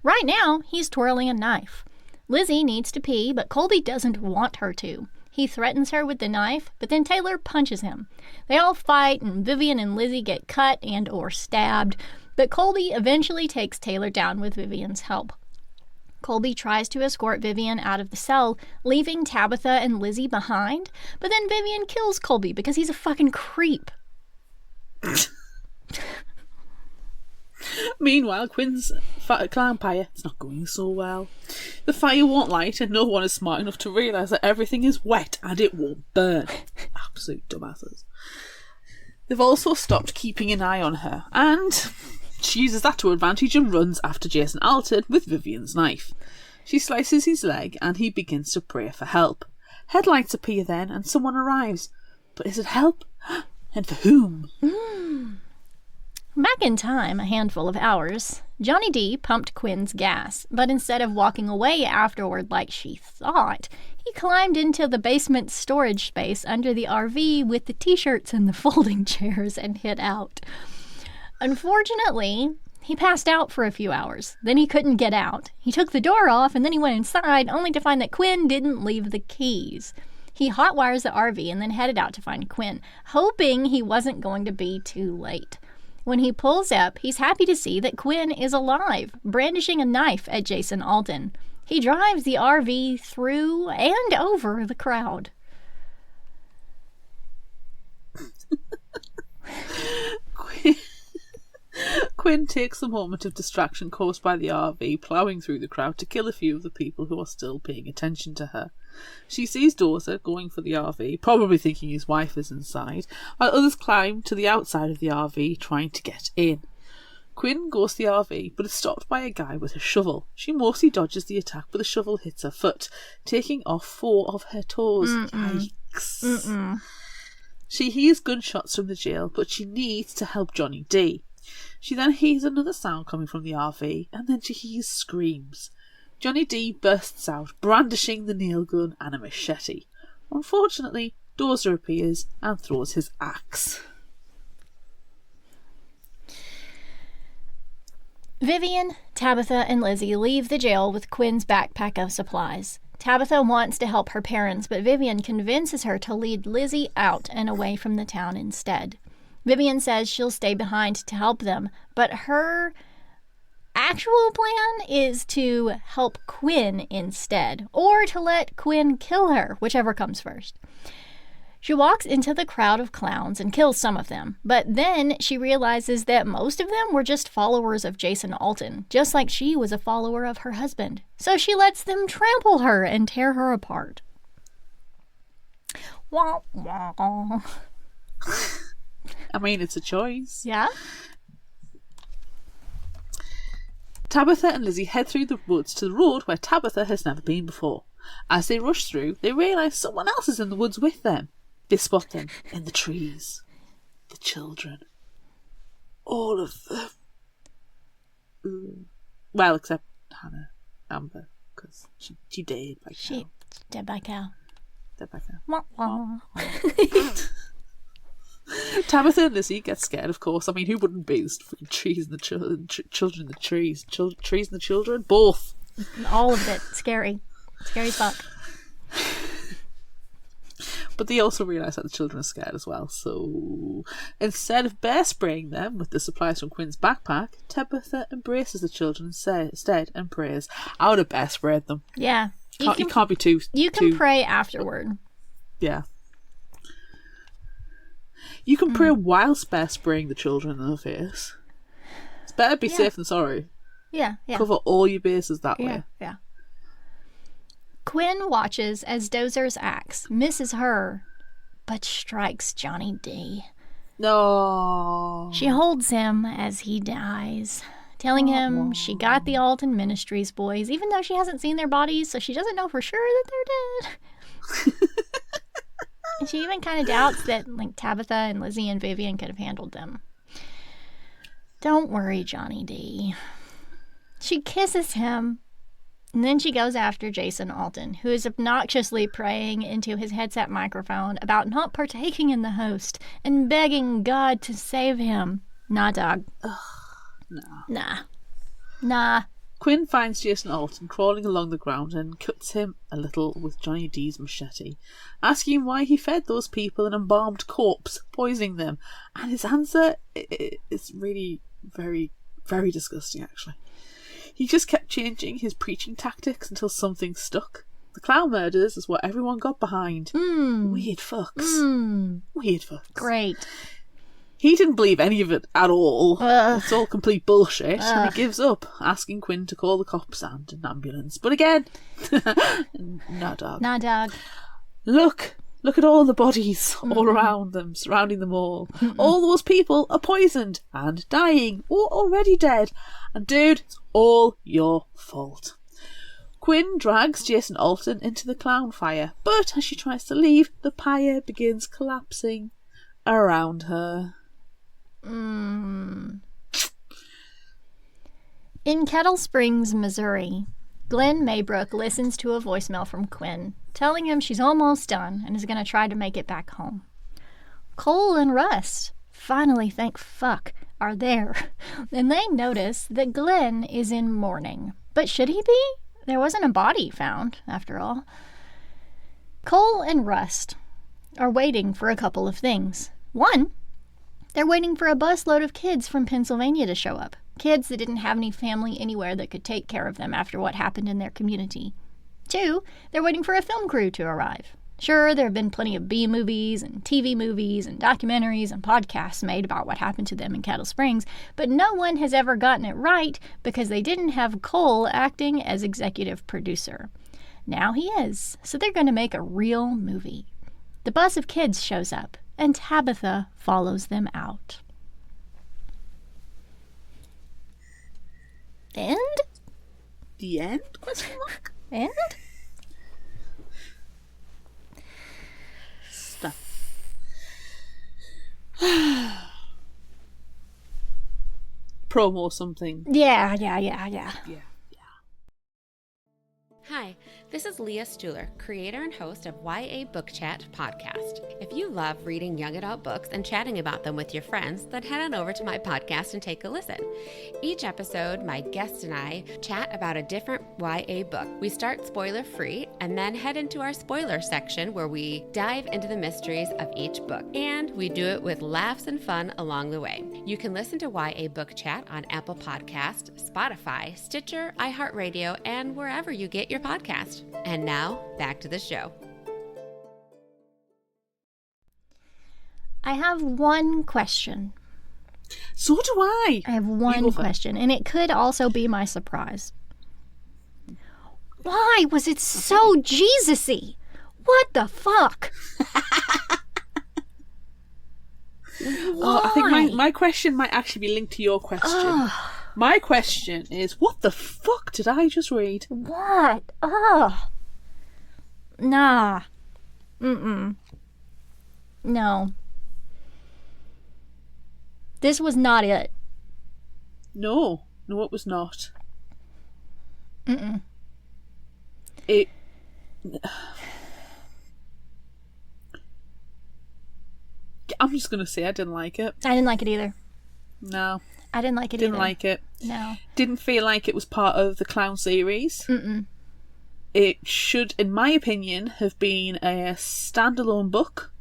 Speaker 1: Right now, he's twirling a knife. Lizzie needs to pee, but Colby doesn't want her to. He threatens her with the knife, but then Taylor punches him. They all fight, and Vivian and Lizzie get cut and or stabbed, but Colby eventually takes Taylor down with Vivian's help. Colby tries to escort Vivian out of the cell, leaving Tabitha and Lizzie behind, but then Vivian kills Colby because he's a fucking creep.
Speaker 2: Meanwhile, Quinn's clown pyre is not going so well. The fire won't light and no one is smart enough to realise that everything is wet and it won't burn. Absolute dumbasses. They've also stopped keeping an eye on her, and she uses that to advantage and runs after Jason Alton with Vivian's knife. She slices his leg and he begins to pray for help. Headlights appear then and someone arrives. But is it help? And for whom?
Speaker 1: Back in time, a handful of hours, Johnny D pumped Quinn's gas, but instead of walking away afterward like she thought, he climbed into the basement storage space under the RV with the t-shirts and the folding chairs and hid out. Unfortunately, he passed out for a few hours. Then he couldn't get out. He took the door off and then he went inside, only to find that Quinn didn't leave the keys. He hotwires the RV and then headed out to find Quinn, hoping he wasn't going to be too late. When he pulls up, he's happy to see that Quinn is alive, brandishing a knife at Jason Alton. He drives the RV through and over the crowd.
Speaker 2: Quinn takes a moment of distraction caused by the RV ploughing through the crowd to kill a few of the people who are still paying attention to her. She sees Dozer going for the RV, probably thinking his wife is inside, while others climb to the outside of the RV trying to get in. Quinn goes to the RV, but is stopped by a guy with a shovel. She mostly dodges the attack, but the shovel hits her foot, taking off 4 of her toes. Yikes. She hears gunshots from the jail, but she needs to help Johnny D. She then hears another sound coming from the RV, and then she hears screams. Johnny D bursts out, brandishing the nail gun and a machete. Unfortunately, Dozer appears and throws his axe.
Speaker 1: Vivian, Tabitha, and Lizzie leave the jail with Quinn's backpack of supplies. Tabitha wants to help her parents, but Vivian convinces her to lead Lizzie out and away from the town instead. Vivian says she'll stay behind to help them, but her actual plan is to help Quinn instead, or to let Quinn kill her, whichever comes first. She walks into the crowd of clowns and kills some of them, but then she realizes that most of them were just followers of Jason Alton, just like she was a follower of her husband. So she lets them trample her and tear her apart. Wah, wah.
Speaker 2: I mean, it's a choice.
Speaker 1: Yeah?
Speaker 2: Tabitha and Lizzie head through the woods to the road where Tabitha has never been before. As they rush through, they realise someone else is in the woods with them. They spot them in the trees. The children. All of them. Well, except Hannah Amber, because she died by cow.
Speaker 1: She dead by cow.
Speaker 2: Dead by cow.
Speaker 1: Wah, wah.
Speaker 2: Tabitha and Lizzie get scared, of course. I mean, who wouldn't be? There's fucking trees and the children in the trees. Trees and the children? Both.
Speaker 1: All of it. Scary. Scary as fuck.
Speaker 2: But they also realise that the children are scared as well. So instead of bear spraying them with the supplies from Quinn's backpack, Tabitha embraces the children instead and prays. I would have bear sprayed them.
Speaker 1: Yeah.
Speaker 2: You can't be too...
Speaker 1: You can pray afterward.
Speaker 2: Yeah. You can pray whilst bear spraying the children in the face. It's better be safe than sorry.
Speaker 1: Yeah, yeah.
Speaker 2: Cover all your bases that way.
Speaker 1: Yeah. Quinn watches as Dozer's axe misses her, but strikes Johnny D.
Speaker 2: No.
Speaker 1: She holds him as he dies, telling him she got the Alton Ministries boys, even though she hasn't seen their bodies, so she doesn't know for sure that they're dead. And she even kind of doubts that Tabitha and Lizzie and Vivian could have handled them. Don't worry, Johnny D. She kisses him, and then she goes after Jason Alton, who is obnoxiously praying into his headset microphone about not partaking in the host and begging God to save him. Nah, dog. Nah.
Speaker 2: Quinn finds Jason Alton crawling along the ground and cuts him a little with Johnny D's machete, asking him why he fed those people an embalmed corpse, poisoning them. And his answer is really very, very disgusting, actually. He just kept changing his preaching tactics until something stuck. The clown murders is what everyone got behind. Weird fucks. Weird fucks.
Speaker 1: Great.
Speaker 2: He didn't believe any of it at all. It's all complete bullshit. And he gives up, asking Quinn to call the cops and an ambulance. But again, nah, dog.
Speaker 1: Nah, dog.
Speaker 2: Look at all the bodies all around them, surrounding them all. All those people are poisoned and dying or already dead. And dude, it's all your fault. Quinn drags Jason Alton into the clown fire, but as she tries to leave, the pyre begins collapsing around her.
Speaker 1: In Kettle Springs, Missouri, Glenn Maybrook listens to a voicemail from Quinn, telling him she's almost done and is going to try to make it back home. Cole and Russ, finally, thank fuck, are there, and they notice that Glenn is in mourning. But should he be? There wasn't a body found, after all. Cole and Rust are waiting for a couple of things. One, they're waiting for a busload of kids from Pennsylvania to show up. Kids that didn't have any family anywhere that could take care of them after what happened in their community. Two, they're waiting for a film crew to arrive. Sure, there have been plenty of B-movies and TV movies and documentaries and podcasts made about what happened to them in Kettle Springs, but no one has ever gotten it right because they didn't have Cole acting as executive producer. Now he is, so they're going to make a real movie. The bus of kids shows up, and Tabitha follows them out. And?
Speaker 2: The end? Question mark?
Speaker 1: And?
Speaker 2: Stuff. Promo or something.
Speaker 1: Yeah.
Speaker 2: Yeah.
Speaker 3: Hi, this is Leah Stuhler, creator and host of YA Book Chat podcast. If you love reading young adult books and chatting about them with your friends, then head on over to my podcast and take a listen. Each episode, my guest and I chat about a different YA book. We start spoiler-free and then head into our spoiler section where we dive into the mysteries of each book. And we do it with laughs and fun along the way. You can listen to YA Book Chat on Apple Podcast, Spotify, Stitcher, iHeartRadio, and wherever you get your podcast. And now, back to the show.
Speaker 1: I have one question.
Speaker 2: So do I.
Speaker 1: I have one question, and it could also be my surprise. Why was it so Jesus-y? What the fuck?
Speaker 2: I think my question might actually be linked to your question. My question is, what the fuck did I just read?
Speaker 1: What? Nah. Mm-mm. No. This was not it.
Speaker 2: No, it was not.
Speaker 1: Mm-mm.
Speaker 2: It... I'm just going to say I didn't like it.
Speaker 1: I didn't like it either.
Speaker 2: No.
Speaker 1: I didn't like it
Speaker 2: Didn't
Speaker 1: either.
Speaker 2: like it.
Speaker 1: No.
Speaker 2: Didn't feel like it was part of the clown series.
Speaker 1: Mm-mm.
Speaker 2: It should, in my opinion, have been a standalone book.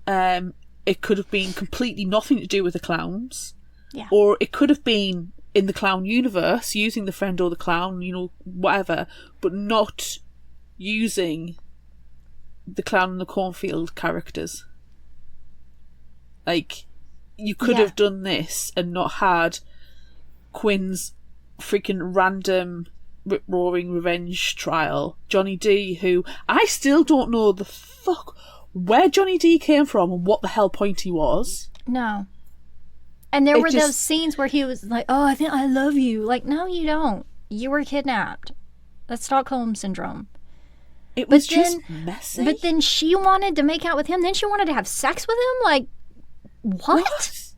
Speaker 2: It could have been completely nothing to do with the clowns.
Speaker 1: Yeah.
Speaker 2: Or it could have been in the clown universe, using the friend or the clown, whatever, but not using the clown and the cornfield characters. Like, you could have done this and not had Quinn's freaking random rip-roaring revenge trial. Johnny D, who I still don't know the fuck where Johnny D came from and what the hell point he was.
Speaker 1: No. And there were those scenes where he was like, oh, I think I love you. Like, no, you don't. You were kidnapped. That's Stockholm Syndrome.
Speaker 2: It was just messy.
Speaker 1: But then she wanted to make out with him. Then she wanted to have sex with him? Like, what?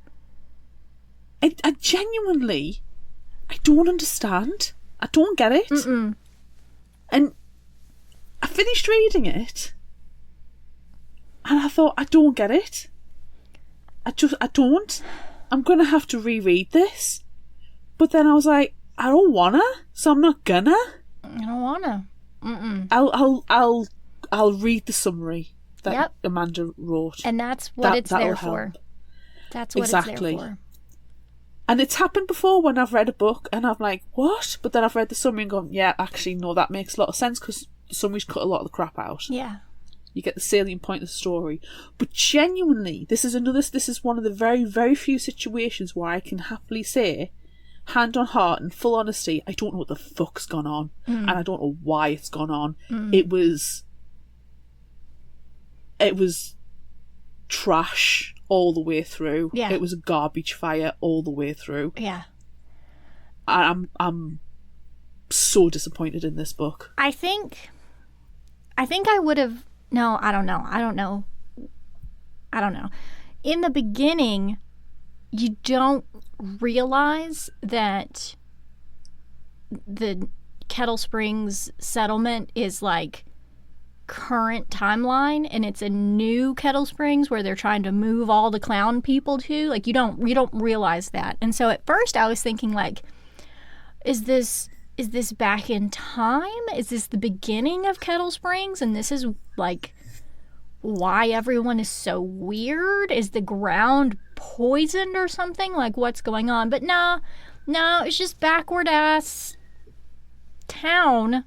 Speaker 2: I genuinely, I don't understand. I don't get it.
Speaker 1: Mm-mm.
Speaker 2: And I finished reading it, and I thought, I don't get it. I don't. I'm going to have to reread this. But then I was like, I don't wanna, so I'm not gonna.
Speaker 1: I don't wanna. Mm-mm.
Speaker 2: I'll read the summary that Amanda wrote.
Speaker 1: And that's what it's there for.
Speaker 2: Help.
Speaker 1: That's what
Speaker 2: exactly.
Speaker 1: it's there for.
Speaker 2: And it's happened before when I've read a book and I'm like, what? But then I've read the summary and gone, yeah, actually, no, that makes a lot of sense because the summaries cut a lot of the crap out.
Speaker 1: Yeah.
Speaker 2: You get the salient point of the story. But genuinely, this is one of the very, very few situations where I can happily say, hand on heart and full honesty, I don't know what the fuck's gone on. And I don't know why it's gone on. It was trash all the way through.
Speaker 1: Yeah.
Speaker 2: It was a garbage fire all the way through.
Speaker 1: Yeah.
Speaker 2: I'm so disappointed in this book.
Speaker 1: I think I would have... No, I don't know. In the beginning, you don't realize that the Kettle Springs settlement is like current timeline, and it's a new Kettle Springs where they're trying to move all the clown people to. Like, you don't realize that. And so at first I was thinking, like, is this back in time? Is this the beginning of Kettle Springs? And this is, like, why everyone is so weird? Is the ground poisoned or something? Like, what's going on? But no, it's just backward-ass town,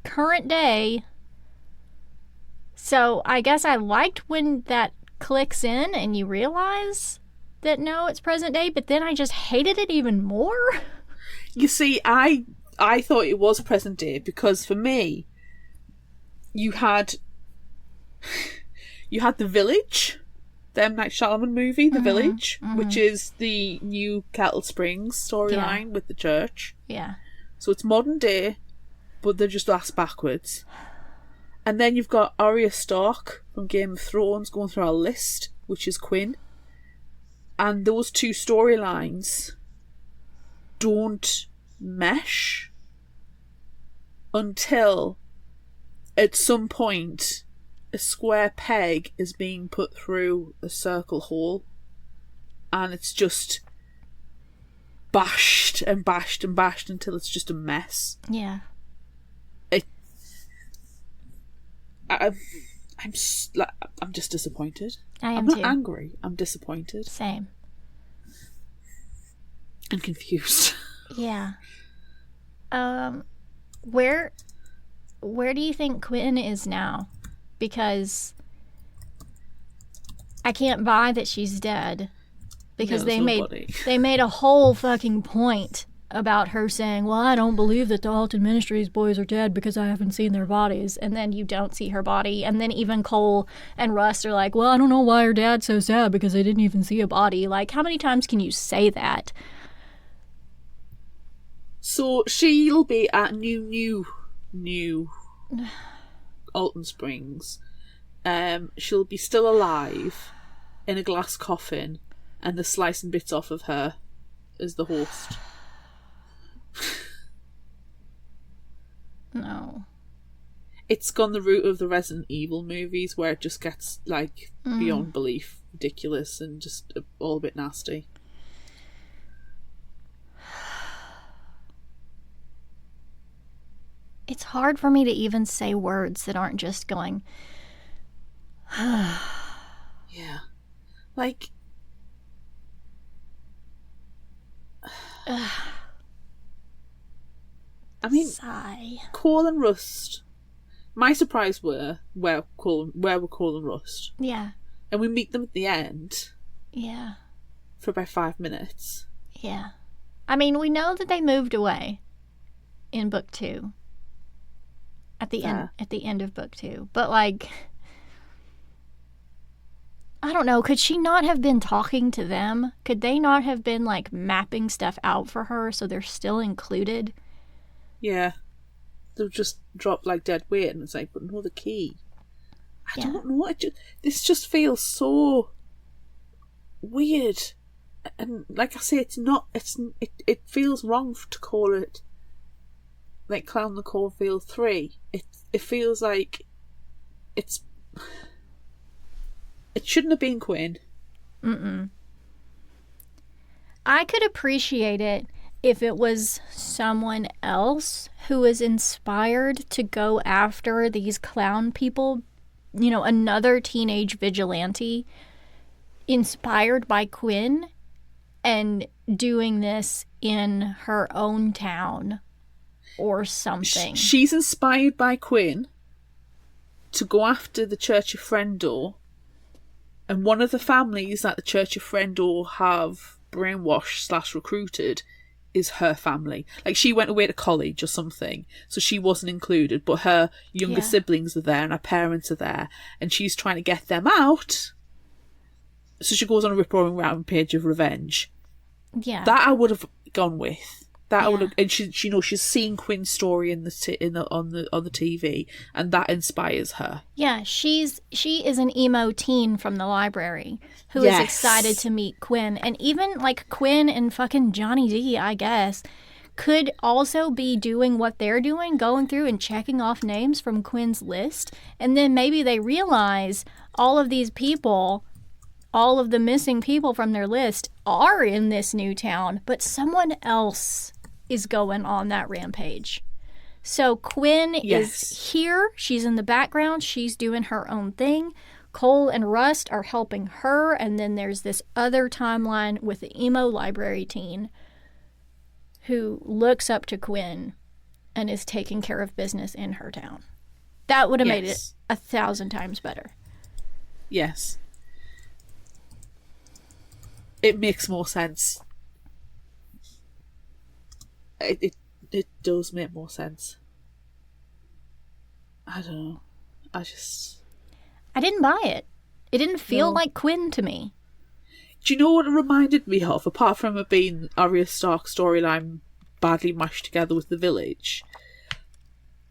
Speaker 1: current day. So I guess I liked when that clicks in and you realize that, no, it's present day, but then I just hated it even more.
Speaker 2: You see, I thought it was present day because for me, you had The Village, the M. Night Shyamalan movie, The Village, which is the new Kettle Springs storyline with the church.
Speaker 1: Yeah.
Speaker 2: So it's modern day, but they're just asked backwards. And then you've got Arya Stark from Game of Thrones going through our list, which is Quinn. And those two storylines don't mesh until at some point a square peg is being put through a circle hole, and it's just bashed and bashed and bashed until it's just a mess.
Speaker 1: Yeah.
Speaker 2: I'm just disappointed.
Speaker 1: I'm
Speaker 2: not
Speaker 1: too.
Speaker 2: angry. I'm disappointed.
Speaker 1: Same.
Speaker 2: And confused.
Speaker 1: Yeah. Where do you think Quinn is now? Because I can't buy that she's dead. Because they made a whole fucking point about her saying, well, I don't believe that the Alton Ministries boys are dead because I haven't seen their bodies. And then you don't see her body. And then even Cole and Russ are like, well, I don't know why her dad's so sad because they didn't even see a body. Like, how many times can you say that?
Speaker 2: So she'll be at new Alton Springs. She'll be still alive in a glass coffin, and they're slicing bits off of her as the host.
Speaker 1: No.
Speaker 2: It's gone the route of the Resident Evil movies, where it just gets, like, beyond belief ridiculous and just all a bit nasty.
Speaker 1: It's hard for me to even say words that aren't just going,
Speaker 2: yeah. Like, I mean,
Speaker 1: sigh.
Speaker 2: Cole and Rust. My surprise were where were Cole and Rust?
Speaker 1: Yeah.
Speaker 2: And we meet them at the end.
Speaker 1: Yeah.
Speaker 2: For about 5 minutes.
Speaker 1: Yeah. I mean, we know that they moved away in book 2. At the end of book 2. But, like, I don't know, could she not have been talking to them? Could they not have been, like, mapping stuff out for her so they're still included?
Speaker 2: Yeah. They'll just drop, like, dead weight and it's like, but no, the key. I don't know. This just feels so weird. And like I say, it feels wrong to call it like Clown the Cornfield 3. It feels like it shouldn't have been Quinn.
Speaker 1: I could appreciate it if it was someone else who was inspired to go after these clown people, you know, another teenage vigilante inspired by Quinn and doing this in her own town or something.
Speaker 2: She's inspired by Quinn to go after the Church of Frendo, and one of the families that the Church of Frendo have brainwashed / recruited is her family. Like, she went away to college or something, so she wasn't included, but her younger siblings are there and her parents are there, and she's trying to get them out. So she goes on a rip-roaring rampage of revenge.
Speaker 1: Yeah.
Speaker 2: That I would have gone with. That I would have, and she knows she's seen Quinn's story on the TV, and that inspires her.
Speaker 1: Yeah, she is an emo teen from the library who is excited to meet Quinn, and even like Quinn and fucking Johnny D, I guess, could also be doing what they're doing, going through and checking off names from Quinn's list, and then maybe they realize all of these people, all of the missing people from their list are in this new town, but someone else is going on that rampage. So Quinn is here. She's in the background. She's doing her own thing. Cole and Rust are helping her. And then there's this other timeline with the emo library teen who looks up to Quinn and is taking care of business in her town. That would have made it 1,000 times better.
Speaker 2: Yes. It makes more sense. It does make more sense. I don't know. I
Speaker 1: didn't buy it. It didn't feel like Quinn to me.
Speaker 2: Do you know what it reminded me of, apart from it being Arya Stark's storyline badly mashed together with the village?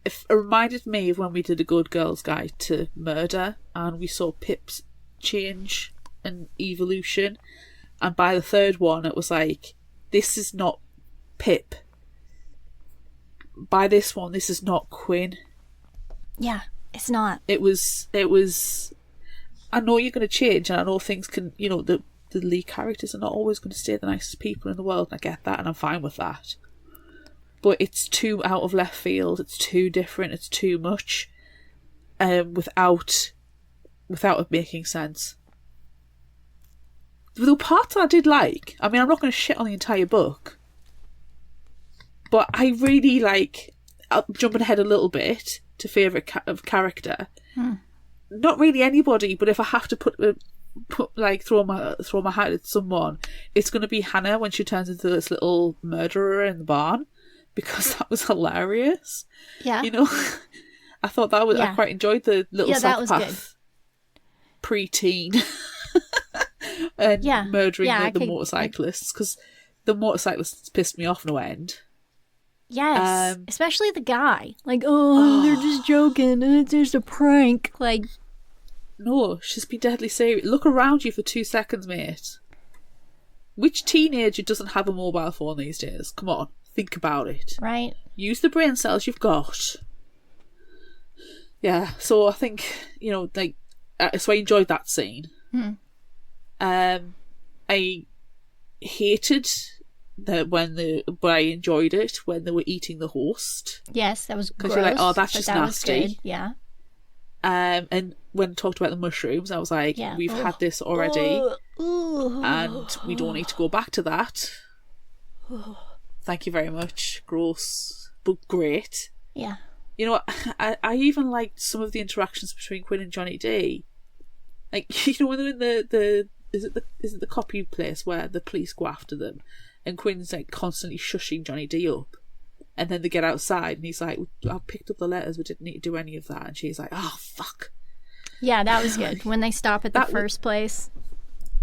Speaker 2: It reminded me of when we did a Good Girls Guide to Murder, and we saw Pip's change and evolution, and by the third one it was like, this is not Pip. by this one, this is not Quinn.
Speaker 1: Yeah, it's not.
Speaker 2: It was. I know you're going to change, and I know things can. The lead characters are not always going to stay the nicest people in the world, and I get that, and I'm fine with that. But it's too out of left field. It's too different. It's too much, without it making sense. There were parts I did like. I mean, I'm not going to shit on the entire book, but I really like. Jumping ahead a little bit to favourite of character. Not really anybody, but if I have to throw my hat at someone, it's going to be Hannah when she turns into this little murderer in the barn, because that was hilarious.
Speaker 1: Yeah,
Speaker 2: I thought that was. Yeah. I quite enjoyed the little psychopath preteen and murdering the motorcyclists, because the motorcyclists pissed me off no end.
Speaker 1: Yes, especially the guy. Like, they're just joking. It's just a prank. Like,
Speaker 2: no, she's been deadly serious. Look around you for 2 seconds, mate. Which teenager doesn't have a mobile phone these days? Come on, think about it.
Speaker 1: Right.
Speaker 2: Use the brain cells you've got. Yeah, so I think, so I enjoyed that scene. I hated but I enjoyed it when they were eating the host.
Speaker 1: Yes, that was gross.
Speaker 2: Because you're like, oh, that's just nasty.
Speaker 1: Yeah.
Speaker 2: And when I talked about the mushrooms, I was like, we've had this already, and we don't need to go back to that. Thank you very much. Gross, but great.
Speaker 1: Yeah.
Speaker 2: I even liked some of the interactions between Quinn and Johnny D. Like, when they're in the is it the copy place where the police go after them, and Quinn's like constantly shushing Johnny D up, and then they get outside and he's like, I picked up the letters, we didn't need to do any of that, and she's like, oh fuck.
Speaker 1: Yeah, that was good. When they stop at the first place,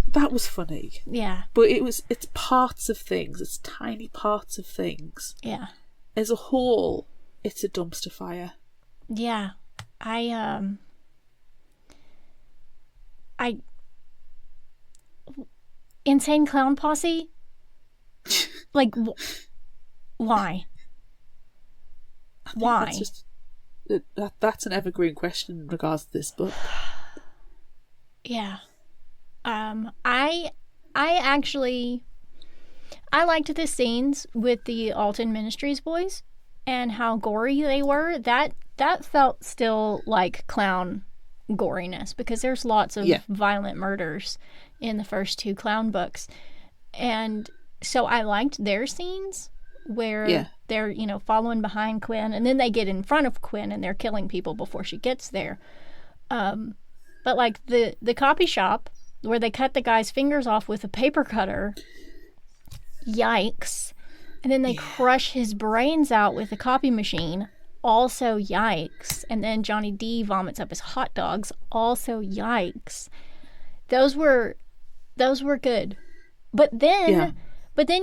Speaker 2: that was funny.
Speaker 1: Yeah,
Speaker 2: but it's parts of things, it's tiny parts of things.
Speaker 1: Yeah,
Speaker 2: as a whole, it's a dumpster fire.
Speaker 1: Yeah, I Insane Clown Posse. Like, why? Why?
Speaker 2: That's an evergreen question in regards to this book.
Speaker 1: Yeah. I actually liked the scenes with the Alton Ministries boys and how gory they were. That felt still like clown goriness, because there's lots of violent murders in the first 2 clown books. And so I liked their scenes where they're, following behind Quinn, and then they get in front of Quinn and they're killing people before she gets there. But like the copy shop where they cut the guy's fingers off with a paper cutter, yikes. And then they crush his brains out with a copy machine, also yikes. And then Johnny D vomits up his hot dogs, also yikes. Those were good. But then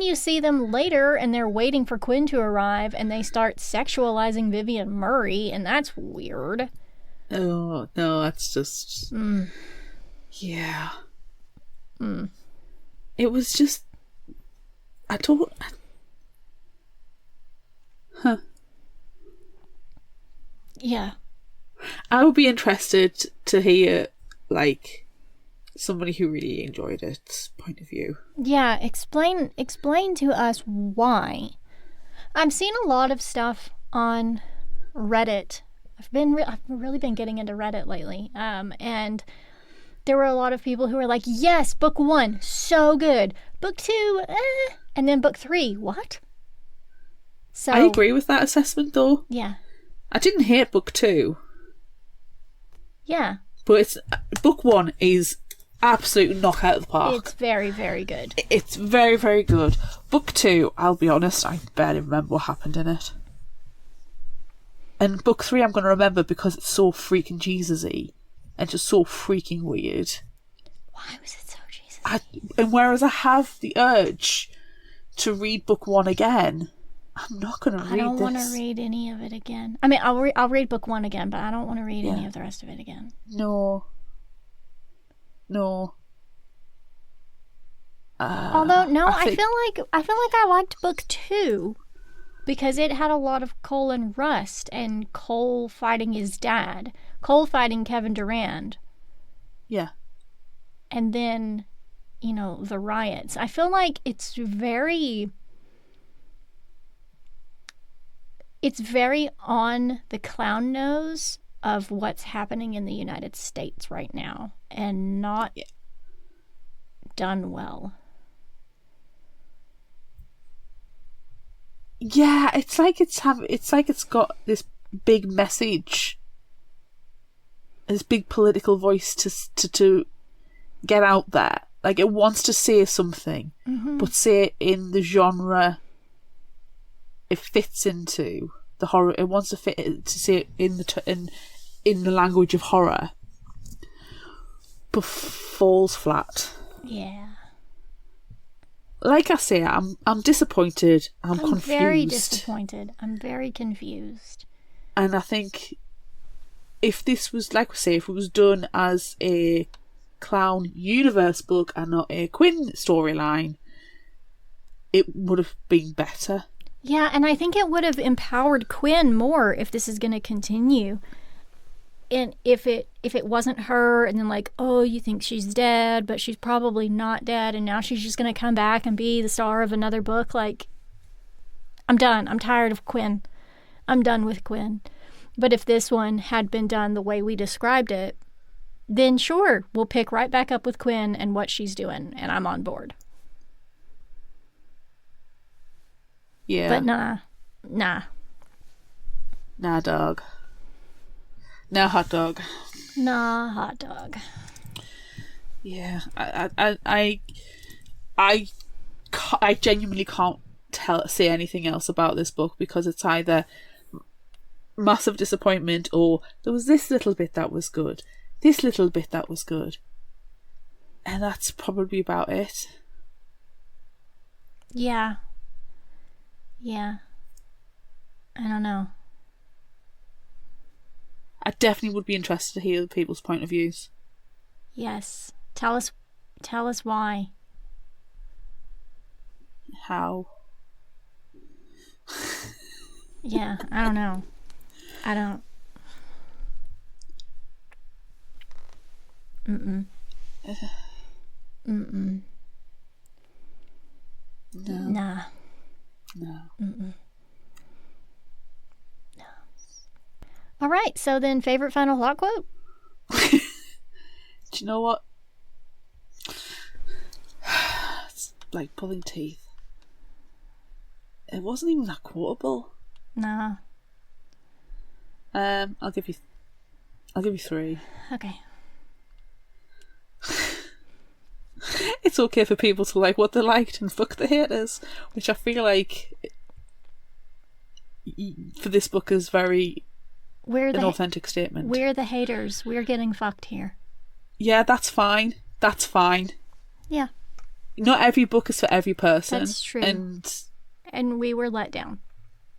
Speaker 1: you see them later and they're waiting for Quinn to arrive and they start sexualizing Vivian Murray, and that's weird.
Speaker 2: Oh, no, that's just... Yeah. It was just...
Speaker 1: Yeah.
Speaker 2: I would be interested to hear, like, somebody who really enjoyed it point of view.
Speaker 1: Yeah, explain to us why. I've seen a lot of stuff on Reddit. I've really been getting into Reddit lately. And there were a lot of people who were like, yes, book 1, so good. Book 2, and then book 3, what? So
Speaker 2: I agree with that assessment, though.
Speaker 1: Yeah.
Speaker 2: I didn't hate book 2.
Speaker 1: Yeah.
Speaker 2: But book 1 is absolute knockout of the park.
Speaker 1: It's very, very good.
Speaker 2: It's very, very good. Book 2, I'll be honest, I barely remember what happened in it. And book 3 I'm going to remember because it's so freaking Jesus-y and just so freaking weird.
Speaker 1: Why was it so Jesus-y?
Speaker 2: And whereas I have the urge to read book 1 again, I'm not going to read this. I
Speaker 1: don't want to read any of it again. I mean, I'll read book 1 again, but I don't want to read any of the rest of it again.
Speaker 2: No.
Speaker 1: Although, no, I feel like I liked book 2 Because it had a lot of Cole and Rust, and Cole fighting his dad, Cole fighting Kevin Durand.
Speaker 2: Yeah.
Speaker 1: And then, the riots. I feel like it's very on the clown nose of what's happening in the United States right now, and not done well.
Speaker 2: Yeah, it's like it's got this big message, this big political voice to get out there. Like, it wants to say something, but say it in the genre it fits into, the horror. It wants to say it in the language of horror, but falls flat.
Speaker 1: Yeah.
Speaker 2: Like I say, I'm disappointed. I'm confused.
Speaker 1: Very disappointed. I'm very confused.
Speaker 2: And I think if this was, like we say, if it was done as a clown universe book and not a Quinn storyline, it would have been better.
Speaker 1: Yeah, and I think it would have empowered Quinn more if this is going to continue. And if it wasn't her, and then like, oh, you think she's dead, but she's probably not dead, and now she's just going to come back and be the star of another book. Like, I'm done. I'm tired of Quinn. I'm done with Quinn. But if this one had been done the way we described it, then sure, we'll pick right back up with Quinn and what she's doing, and I'm on board.
Speaker 2: Yeah.
Speaker 1: But nah.
Speaker 2: Nah, dog. Nah, hot dog.
Speaker 1: Nah, hot dog.
Speaker 2: Yeah, I genuinely can't say anything else about this book, because it's either massive disappointment or there was this little bit that was good, this little bit that was good, and that's probably about it.
Speaker 1: Yeah. I don't know.
Speaker 2: I definitely would be interested to hear people's point of views.
Speaker 1: Yes. Tell us why.
Speaker 2: How?
Speaker 1: Yeah, I don't know. I don't. Mm-mm. Mm-mm.
Speaker 2: No.
Speaker 1: Nah.
Speaker 2: No.
Speaker 1: Mm-mm. No. All right, so then favorite final thought quote?
Speaker 2: Do you know what? It's like pulling teeth. It wasn't even that quotable.
Speaker 1: Nah.
Speaker 2: I'll give you 3.
Speaker 1: Okay.
Speaker 2: It's okay for people to like what they liked and fuck the haters, which I feel like for this book is very an authentic statement.
Speaker 1: We're the haters. We're getting fucked here.
Speaker 2: Yeah, that's fine. That's fine.
Speaker 1: Yeah.
Speaker 2: Not every book is for every person.
Speaker 1: That's true.
Speaker 2: And
Speaker 1: we were let down.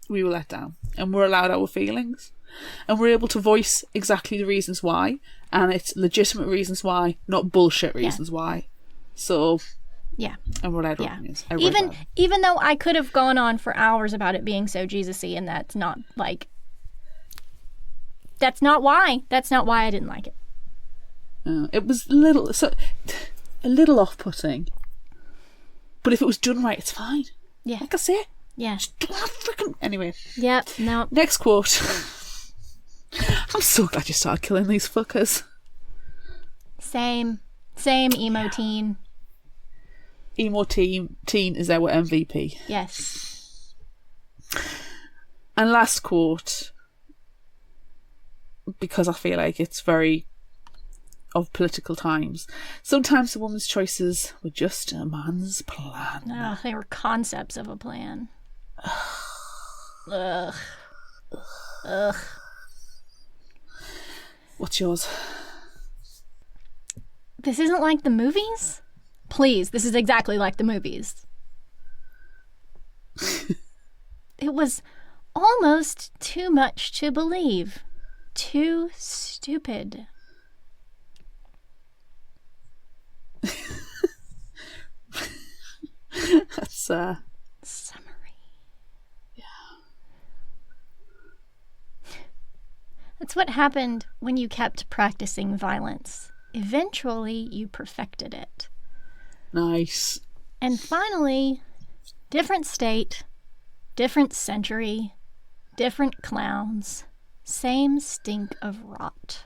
Speaker 2: We were let down. And we're allowed our feelings. And we're able to voice exactly the reasons why. And it's legitimate reasons why, not bullshit reasons why. So,
Speaker 1: yeah.
Speaker 2: And we're allowed opinions.
Speaker 1: Even though I could have gone on for hours about it being so Jesus-y, and that's not why. That's not why I didn't like it.
Speaker 2: It was a little off-putting. But if it was done right, it's fine.
Speaker 1: Yeah.
Speaker 2: Like I say.
Speaker 1: Yeah.
Speaker 2: Just don't have freaking... Anyway.
Speaker 1: Yep, no.
Speaker 2: Next quote. I'm so glad you started killing these fuckers.
Speaker 1: Same emo teen.
Speaker 2: Emo teen is our MVP.
Speaker 1: Yes.
Speaker 2: And last quote, because I feel like it's very of political times. Sometimes a woman's choices were just a man's plan.
Speaker 1: Oh, they were concepts of a plan. Ugh. Ugh.
Speaker 2: What's yours?
Speaker 1: This isn't like the movies? Please, this is exactly like the movies. It was almost too much to believe. Too stupid.
Speaker 2: That's
Speaker 1: summary.
Speaker 2: Yeah.
Speaker 1: That's what happened when you kept practicing violence. Eventually, you perfected it.
Speaker 2: Nice.
Speaker 1: And finally, different state, different century, different clowns, same stink of rot.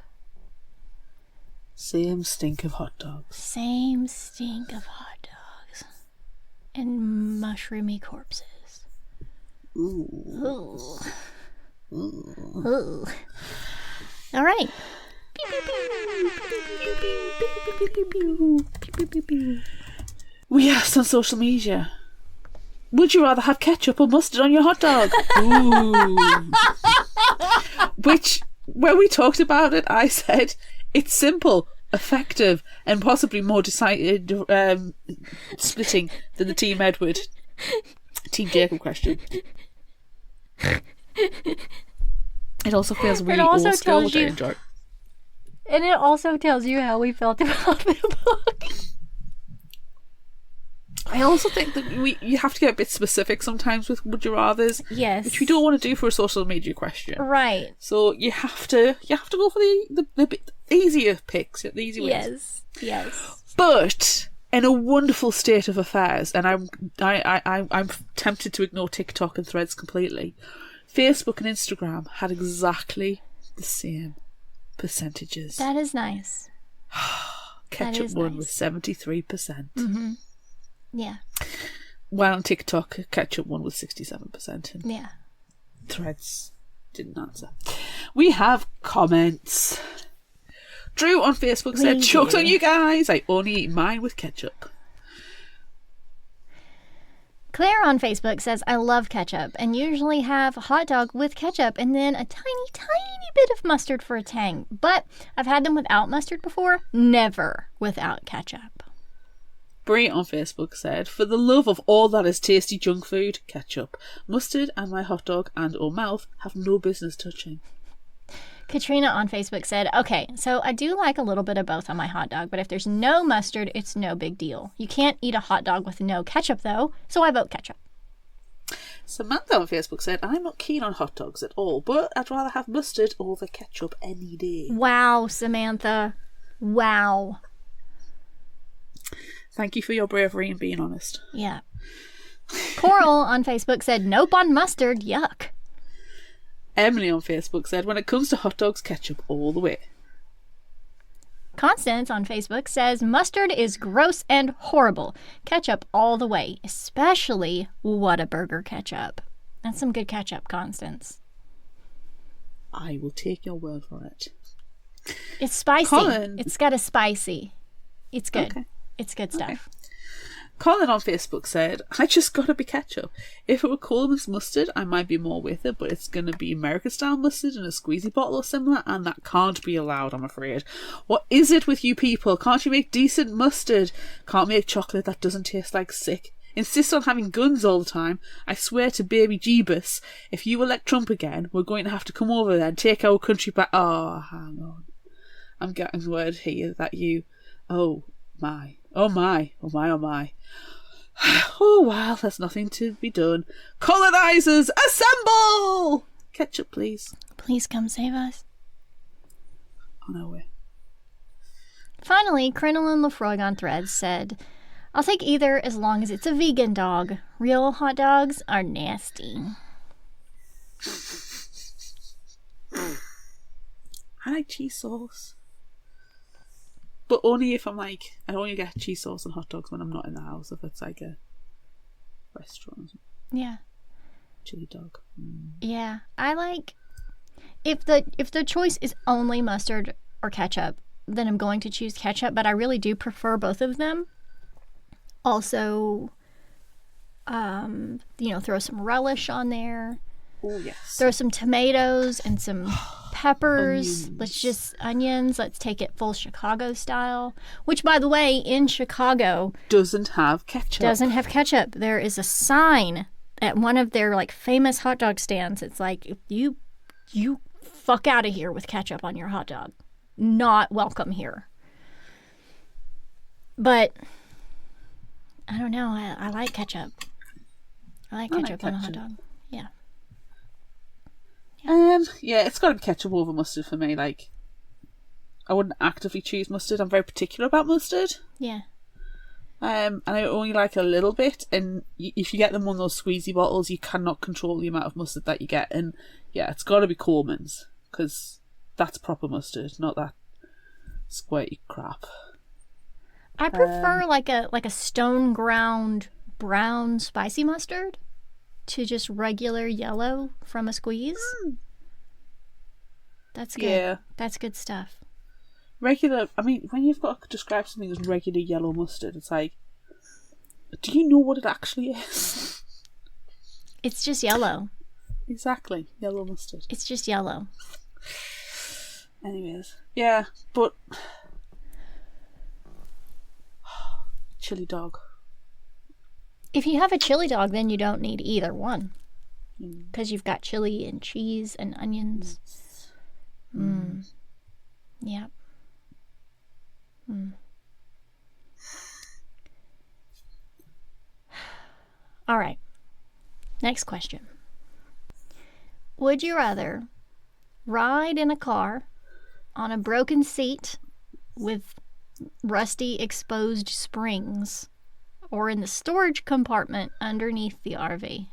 Speaker 2: Same stink of hot dogs.
Speaker 1: Same stink of hot dogs. And mushroomy corpses.
Speaker 2: Ooh.
Speaker 1: Ooh. Ooh. All right.
Speaker 2: We asked on social media, would you rather have ketchup or mustard on your hot dog? Ooh. Which, when we talked about it, I said, it's simple, effective, and possibly more decided splitting than the Team Edward, Team Jacob question. It also feels really old school, which I enjoy.
Speaker 1: And it also tells you how we felt about the book.
Speaker 2: I also think that you have to get a bit specific sometimes with would you rathers.
Speaker 1: Yes.
Speaker 2: Which we don't want to do for a social media question.
Speaker 1: Right.
Speaker 2: So you have to go for the bit easier picks, the easy ones.
Speaker 1: Yes.
Speaker 2: But in a wonderful state of affairs, and I'm tempted to ignore TikTok and Threads completely. Facebook and Instagram had exactly the same percentages.
Speaker 1: That is nice.
Speaker 2: Ketchup won with 73%.
Speaker 1: Mm-hmm. Yeah.
Speaker 2: While on TikTok, ketchup won with 67%. And
Speaker 1: yeah.
Speaker 2: Threads didn't answer. We have comments. Drew on Facebook said, "Chucked on you guys. I only eat mine with ketchup."
Speaker 1: Claire on Facebook says, "I love ketchup and usually have a hot dog with ketchup and then a tiny, tiny bit of mustard for a tang. But I've had them without mustard before, never without ketchup."
Speaker 2: Brie on Facebook said, "For the love of all that is tasty junk food, ketchup. Mustard and my hot dog and or mouth have no business touching."
Speaker 1: Katrina on Facebook said, "Okay, so I do like a little bit of both on my hot dog, but if there's no mustard, it's no big deal. You can't eat a hot dog with no ketchup, though, so I vote ketchup."
Speaker 2: Samantha on Facebook said, "I'm not keen on hot dogs at all, but I'd rather have mustard over ketchup any day."
Speaker 1: Wow, Samantha. Wow.
Speaker 2: Thank you for your bravery and being honest.
Speaker 1: Yeah. Coral on Facebook said, "Nope on mustard, yuck."
Speaker 2: Emily on Facebook said, "When it comes to hot dogs, ketchup all the way."
Speaker 1: Constance on Facebook says, "Mustard is gross and horrible. Ketchup all the way, especially Whataburger ketchup." That's some good ketchup, Constance.
Speaker 2: I will take your word for it.
Speaker 1: It's spicy.
Speaker 2: Colin.
Speaker 1: It's got a spicy. It's good.
Speaker 2: Okay.
Speaker 1: It's good stuff.
Speaker 2: Okay. Colin on Facebook said, "I just gotta be ketchup. If it were Coleman's mustard, I might be more with it, but it's gonna be American style mustard in a squeezy bottle or similar, and that can't be allowed, I'm afraid. What is it with you people? Can't you make decent mustard? Can't make chocolate that doesn't taste like sick? Insist on having guns all the time. I swear to baby Jeebus, if you elect Trump again, we're going to have to come over there and take our country back." Oh, hang on. I'm getting word here that you... Oh, my. Oh, my. Oh, my, oh, my. Oh, well, there's nothing to be done. Colonizers, assemble! Ketchup, please.
Speaker 1: Please come save us.
Speaker 2: On our way.
Speaker 1: Finally, Crinoline Lefroy on Threads said, "I'll take either as long as it's a vegan dog. Real hot dogs are nasty."
Speaker 2: I like cheese sauce. But only if I'm like, I only get cheese sauce and hot dogs when I'm not in the house, if it's like a restaurant.
Speaker 1: Yeah.
Speaker 2: Chili dog.
Speaker 1: Yeah. I like, if the choice is only mustard or ketchup, then I'm going to choose ketchup, but I really do prefer both of them. Also, throw some relish on there.
Speaker 2: Oh, yes.
Speaker 1: Throw some tomatoes and some peppers. Onions. Let's take it full Chicago style. Which, by the way, in Chicago...
Speaker 2: Doesn't have ketchup.
Speaker 1: There is a sign at one of their, famous hot dog stands. It's like, you fuck out of here with ketchup on your hot dog. Not welcome here. But, I don't know. I like ketchup. I like ketchup on a hot dog. Yeah.
Speaker 2: Yeah, it's got to be ketchup over mustard for me. Like, I wouldn't actively choose mustard. I'm very particular about mustard.
Speaker 1: Yeah.
Speaker 2: And I only like a little bit. And if you get them on those squeezy bottles, you cannot control the amount of mustard that you get. And yeah, it's got to be Coleman's, because that's proper mustard, not that squirty crap.
Speaker 1: I prefer like a stone ground brown spicy mustard to just regular yellow from a squeeze. That's good.
Speaker 2: Yeah.
Speaker 1: That's good stuff.
Speaker 2: Regular, I mean, when you've got to describe something as regular yellow mustard, it's like, do you know what it actually is?
Speaker 1: It's just yellow.
Speaker 2: Exactly, yellow mustard.
Speaker 1: It's just yellow.
Speaker 2: Anyways, yeah, but chili dog.
Speaker 1: If you have a chili dog, then you don't need either one, because you've got chili and cheese and onions. Yeah. All right. Next question. Would you rather ride in a car on a broken seat with rusty exposed springs, or in the storage compartment underneath the RV?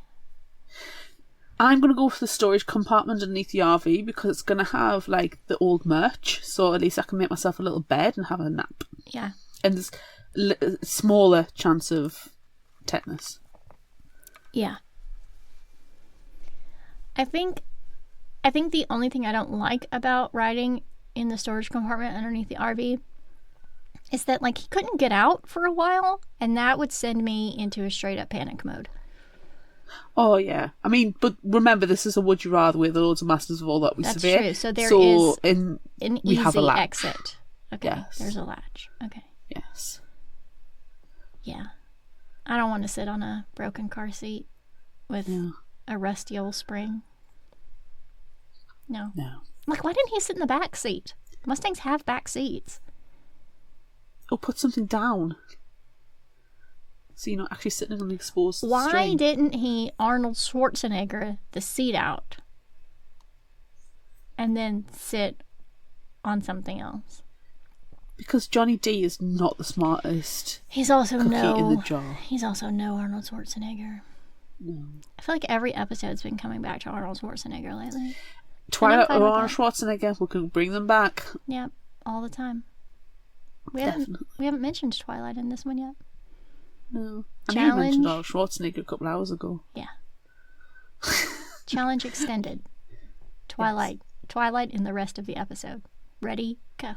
Speaker 2: I'm going to go for the storage compartment underneath the RV, because it's going to have, like, the old merch, so at least I can make myself a little bed and have a nap.
Speaker 1: Yeah.
Speaker 2: And there's a smaller chance of tetanus.
Speaker 1: Yeah. I think the only thing I don't like about riding in the storage compartment underneath the RV is that, like, he couldn't get out for a while, and that would send me into a straight up panic mode.
Speaker 2: Oh, yeah. I mean, but remember, this is a would you rather with loads of Masters of All that we
Speaker 1: That's
Speaker 2: survey.
Speaker 1: true. So there is an
Speaker 2: we have a
Speaker 1: easy
Speaker 2: latch.
Speaker 1: exit. Okay.
Speaker 2: Yes.
Speaker 1: There's a latch. Okay.
Speaker 2: Yes.
Speaker 1: Yeah. I don't want to sit on a broken car seat with a rusty old spring. No. Like, why didn't he sit in the back seat? Mustangs have back seats.
Speaker 2: Or put something down, so you're not actually sitting on the exposed
Speaker 1: Why
Speaker 2: string.
Speaker 1: didn't he Arnold Schwarzenegger the seat out and then sit on something else?
Speaker 2: Because Johnny D is not the smartest
Speaker 1: He's also
Speaker 2: cookie
Speaker 1: no
Speaker 2: in the jar.
Speaker 1: He's also no Arnold Schwarzenegger.
Speaker 2: No.
Speaker 1: I feel like every episode's been coming back to Arnold Schwarzenegger lately.
Speaker 2: Twilight
Speaker 1: fine
Speaker 2: or
Speaker 1: with
Speaker 2: Arnold
Speaker 1: that.
Speaker 2: Schwarzenegger, we can bring them back.
Speaker 1: Yep, all the time. We
Speaker 2: Definitely.
Speaker 1: haven't mentioned Twilight in this one yet.
Speaker 2: No. I mean, I mentioned
Speaker 1: Challenge.
Speaker 2: Arnold Schwarzenegger a couple hours ago.
Speaker 1: Yeah. Challenge extended. Twilight. Yes. Twilight in the rest of the episode. Ready? Go.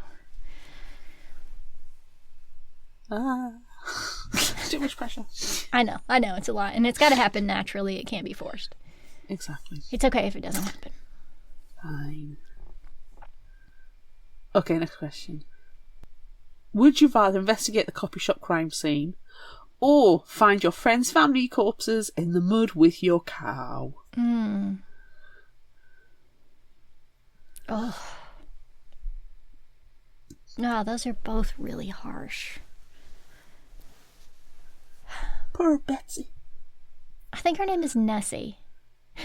Speaker 2: Too much pressure.
Speaker 1: I know. It's a lot. And it's got to happen naturally. It can't be forced.
Speaker 2: Exactly.
Speaker 1: It's okay if it doesn't happen.
Speaker 2: Fine. Okay, next question. Would you rather investigate the copy shop crime scene or find your friend's family corpses in the mud with your cow?
Speaker 1: Oh. No, those are both really harsh.
Speaker 2: Poor Betsy.
Speaker 1: I think her name is Nessie.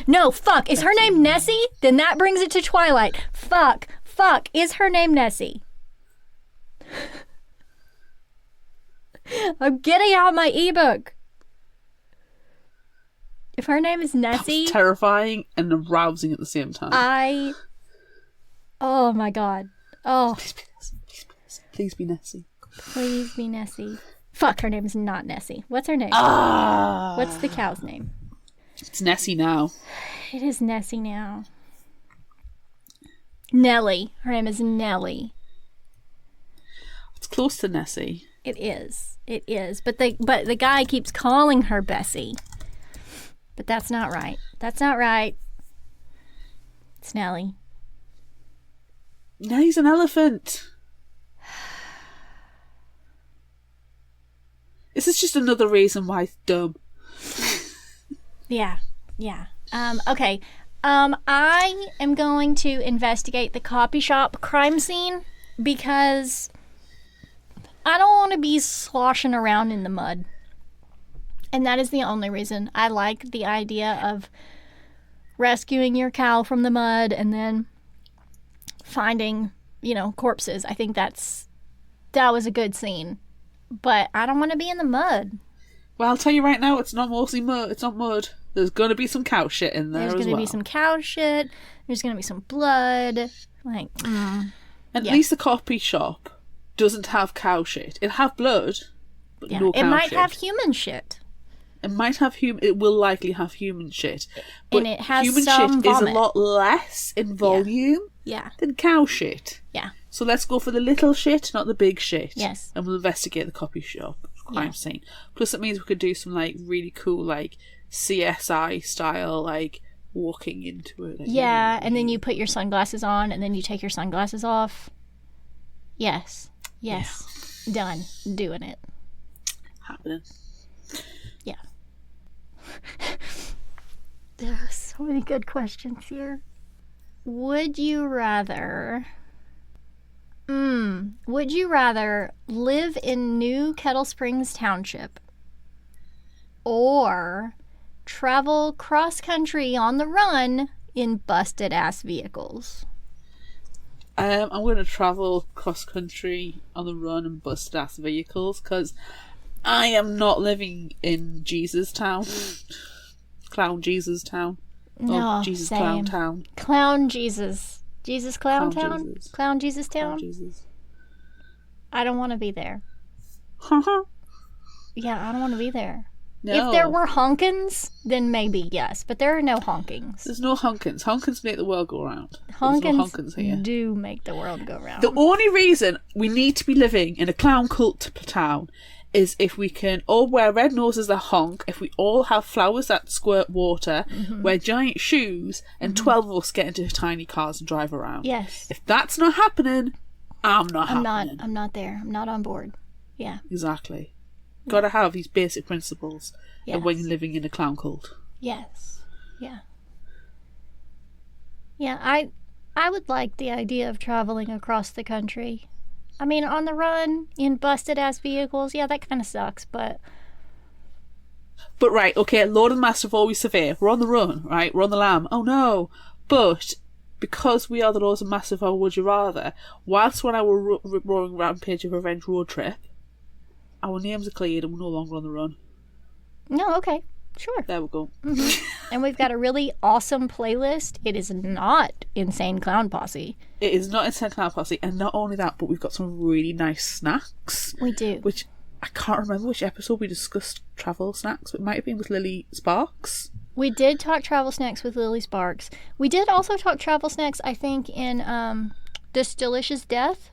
Speaker 1: No, fuck. Is her name Nessie? Then that brings it to Twilight. Fuck. Is her name Nessie? I'm getting out my ebook. If her name is Nessie...
Speaker 2: That's terrifying and arousing at the same time.
Speaker 1: Oh my god. Oh.
Speaker 2: Please be Nessie.
Speaker 1: Please be Nessie. Fuck, her name is not Nessie. What's her name? What's the cow's name?
Speaker 2: It's Nessie now.
Speaker 1: It is Nessie now. Nellie. Her name is Nellie.
Speaker 2: It's close to Nessie.
Speaker 1: It is. But the guy keeps calling her Bessie. But that's not right. It's Nellie.
Speaker 2: Nellie's an elephant. This is just another reason why it's dumb.
Speaker 1: Yeah. Okay. I am going to investigate the copy shop crime scene because I don't want to be sloshing around in the mud. And that is the only reason. I like the idea of rescuing your cow from the mud and then finding, corpses. I think that was a good scene. But I don't want to be in the mud.
Speaker 2: Well, I'll tell you right now, it's not mostly mud. It's not mud. There's going to be some cow shit in there as well.
Speaker 1: There's going to be some cow shit. There's going to be some blood.
Speaker 2: At least the copy shop doesn't have cow shit. It'll have blood, but no cow shit.
Speaker 1: It might have human shit.
Speaker 2: It will likely have human shit. But
Speaker 1: and it has
Speaker 2: human
Speaker 1: some
Speaker 2: shit
Speaker 1: vomit.
Speaker 2: is a lot less in volume than cow shit.
Speaker 1: Yeah.
Speaker 2: So let's go for the little shit, not the big shit.
Speaker 1: Yes.
Speaker 2: And we'll investigate the copy shop crime scene. Plus it means we could do some really cool CSI style walking into it.
Speaker 1: And then you put your sunglasses on and then you take your sunglasses off. Yes. Yeah. Done. Doing it.
Speaker 2: Happening.
Speaker 1: Yeah. There are so many good questions here. Would you rather live in New Kettle Springs Township or travel cross-country on the run in busted-ass vehicles?
Speaker 2: I'm going to travel cross-country on the run in busted-ass vehicles because I am not living in Jesus Town. Clown Jesus Town.
Speaker 1: No,
Speaker 2: Jesus
Speaker 1: same.
Speaker 2: Clown Town.
Speaker 1: Clown Jesus. Jesus Clown Town?
Speaker 2: Jesus.
Speaker 1: Clown Jesus Town?
Speaker 2: Clown Jesus.
Speaker 1: I don't want to be there. Yeah, I don't want to be there.
Speaker 2: No.
Speaker 1: If there were honkins, then maybe yes, but there are no honkings.
Speaker 2: There's no honkins. Honkins make the world go round.
Speaker 1: Honkins,
Speaker 2: no honkins here.
Speaker 1: do make the world go round.
Speaker 2: The only reason we need to be living in a clown cult town is if we can all wear red noses that honk, if we all have flowers that squirt water, wear giant shoes, and 12 of us get into tiny cars and drive around.
Speaker 1: Yes.
Speaker 2: If that's not happening, I'm not happening.
Speaker 1: I'm not there. I'm not on board. Yeah.
Speaker 2: Exactly. Gotta have these basic principles of when you're living in a clown cult.
Speaker 1: Yes. Yeah. Yeah, I would like the idea of traveling across the country. I mean, on the run, in busted-ass vehicles, yeah, that kind of sucks, but...
Speaker 2: But right, okay, Lord and Master of Always Severe, we're on the run, right? We're on the lam. Oh no! But, because we are the Lords and Master of our Would You Rather, whilst we're on our roaring rampage of revenge road trip, our names are cleared and we're no longer on the run.
Speaker 1: No, okay. Sure.
Speaker 2: There we go.
Speaker 1: Mm-hmm. And we've got a really awesome playlist. It is not Insane Clown Posse.
Speaker 2: It is not Insane Clown Posse, and not only that, but we've got some really nice snacks.
Speaker 1: We do.
Speaker 2: Which, I can't remember which episode we discussed travel snacks, but it might have been with Lily Sparks.
Speaker 1: We did talk travel snacks with Lily Sparks. We did also talk travel snacks, I think, in This Delicious Death.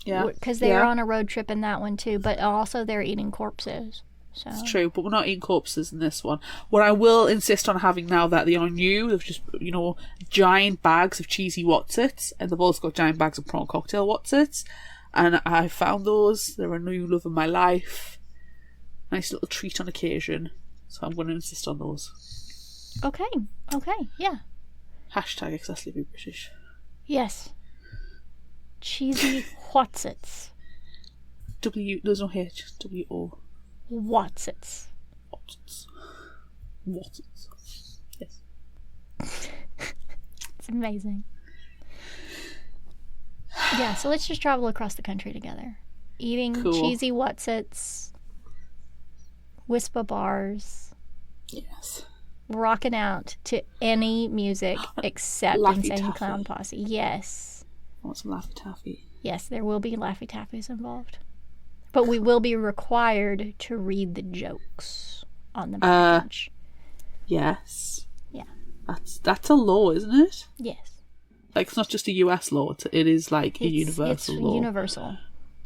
Speaker 2: Yeah.
Speaker 1: Because they were on a road trip in that one too, but also they're eating corpses. So.
Speaker 2: It's true, but we're not eating corpses in this one. What I will insist on having now that they are new, they've just, giant bags of cheesy Wotsits, and they've also got giant bags of prawn cocktail Wotsits, and I found those. They're a new love of my life. Nice little treat on occasion, so I'm going to insist on those.
Speaker 1: Okay, yeah.
Speaker 2: Hashtag excessively British.
Speaker 1: Yes. Cheesy Wotsits.
Speaker 2: There's no H, W-O.
Speaker 1: Wotsits.
Speaker 2: Wotsits. Yes.
Speaker 1: It's amazing. Yeah, so let's just travel across the country together. Eating cheesy Wotsits, Wispa bars.
Speaker 2: Yes.
Speaker 1: Rocking out to any music except
Speaker 2: Laffy
Speaker 1: Insane
Speaker 2: Taffy.
Speaker 1: Clown Posse. Yes.
Speaker 2: I want some Laffy Taffy.
Speaker 1: Yes, there will be Laffy Taffies involved. But we will be required to read the jokes on the package.
Speaker 2: Yes.
Speaker 1: Yeah.
Speaker 2: That's a law, isn't it?
Speaker 1: Yes.
Speaker 2: It's not just a US law, it is a universal law.
Speaker 1: It's universal.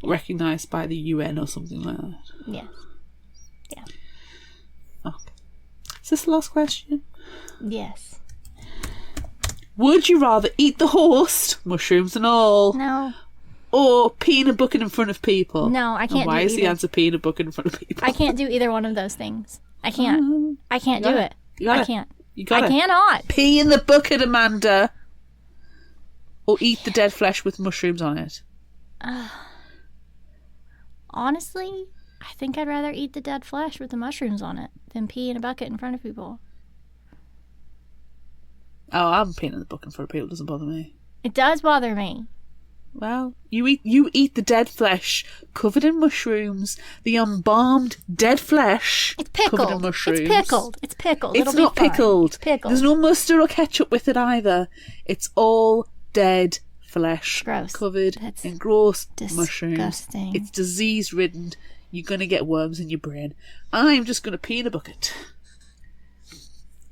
Speaker 2: Recognised by the UN or something like that.
Speaker 1: Yes. Yeah.
Speaker 2: Okay. Is this the last question?
Speaker 1: Yes.
Speaker 2: Would you rather eat the host, mushrooms and all,
Speaker 1: No.
Speaker 2: or pee in a bucket in front of people?
Speaker 1: No, I can't
Speaker 2: and why
Speaker 1: do
Speaker 2: is
Speaker 1: either.
Speaker 2: the answer pee in a bucket in front of people?
Speaker 1: I can't do either one of those things. I can't. I can't do it.
Speaker 2: You got
Speaker 1: I
Speaker 2: it.
Speaker 1: can't.
Speaker 2: You got
Speaker 1: I
Speaker 2: it.
Speaker 1: cannot.
Speaker 2: Pee in the bucket, Amanda. Or eat the dead flesh with mushrooms on it.
Speaker 1: Honestly, I think I'd rather eat the dead flesh with the mushrooms on it than pee in a bucket in front of people.
Speaker 2: Oh, I'm painting the book in front of people. It doesn't bother me.
Speaker 1: It does bother me.
Speaker 2: Well, you eat the dead flesh covered in mushrooms. The embalmed dead flesh
Speaker 1: It's pickled.
Speaker 2: covered in mushrooms.
Speaker 1: It's pickled. It's pickled.
Speaker 2: It's
Speaker 1: It'll
Speaker 2: not
Speaker 1: be fine.
Speaker 2: pickled.
Speaker 1: It's pickled.
Speaker 2: There's no mustard or ketchup with it either. It's all dead flesh
Speaker 1: Gross.
Speaker 2: covered
Speaker 1: That's
Speaker 2: in gross
Speaker 1: disgusting.
Speaker 2: mushrooms. It's disease ridden. You're going to get worms in your brain. I'm just going to pee in a bucket.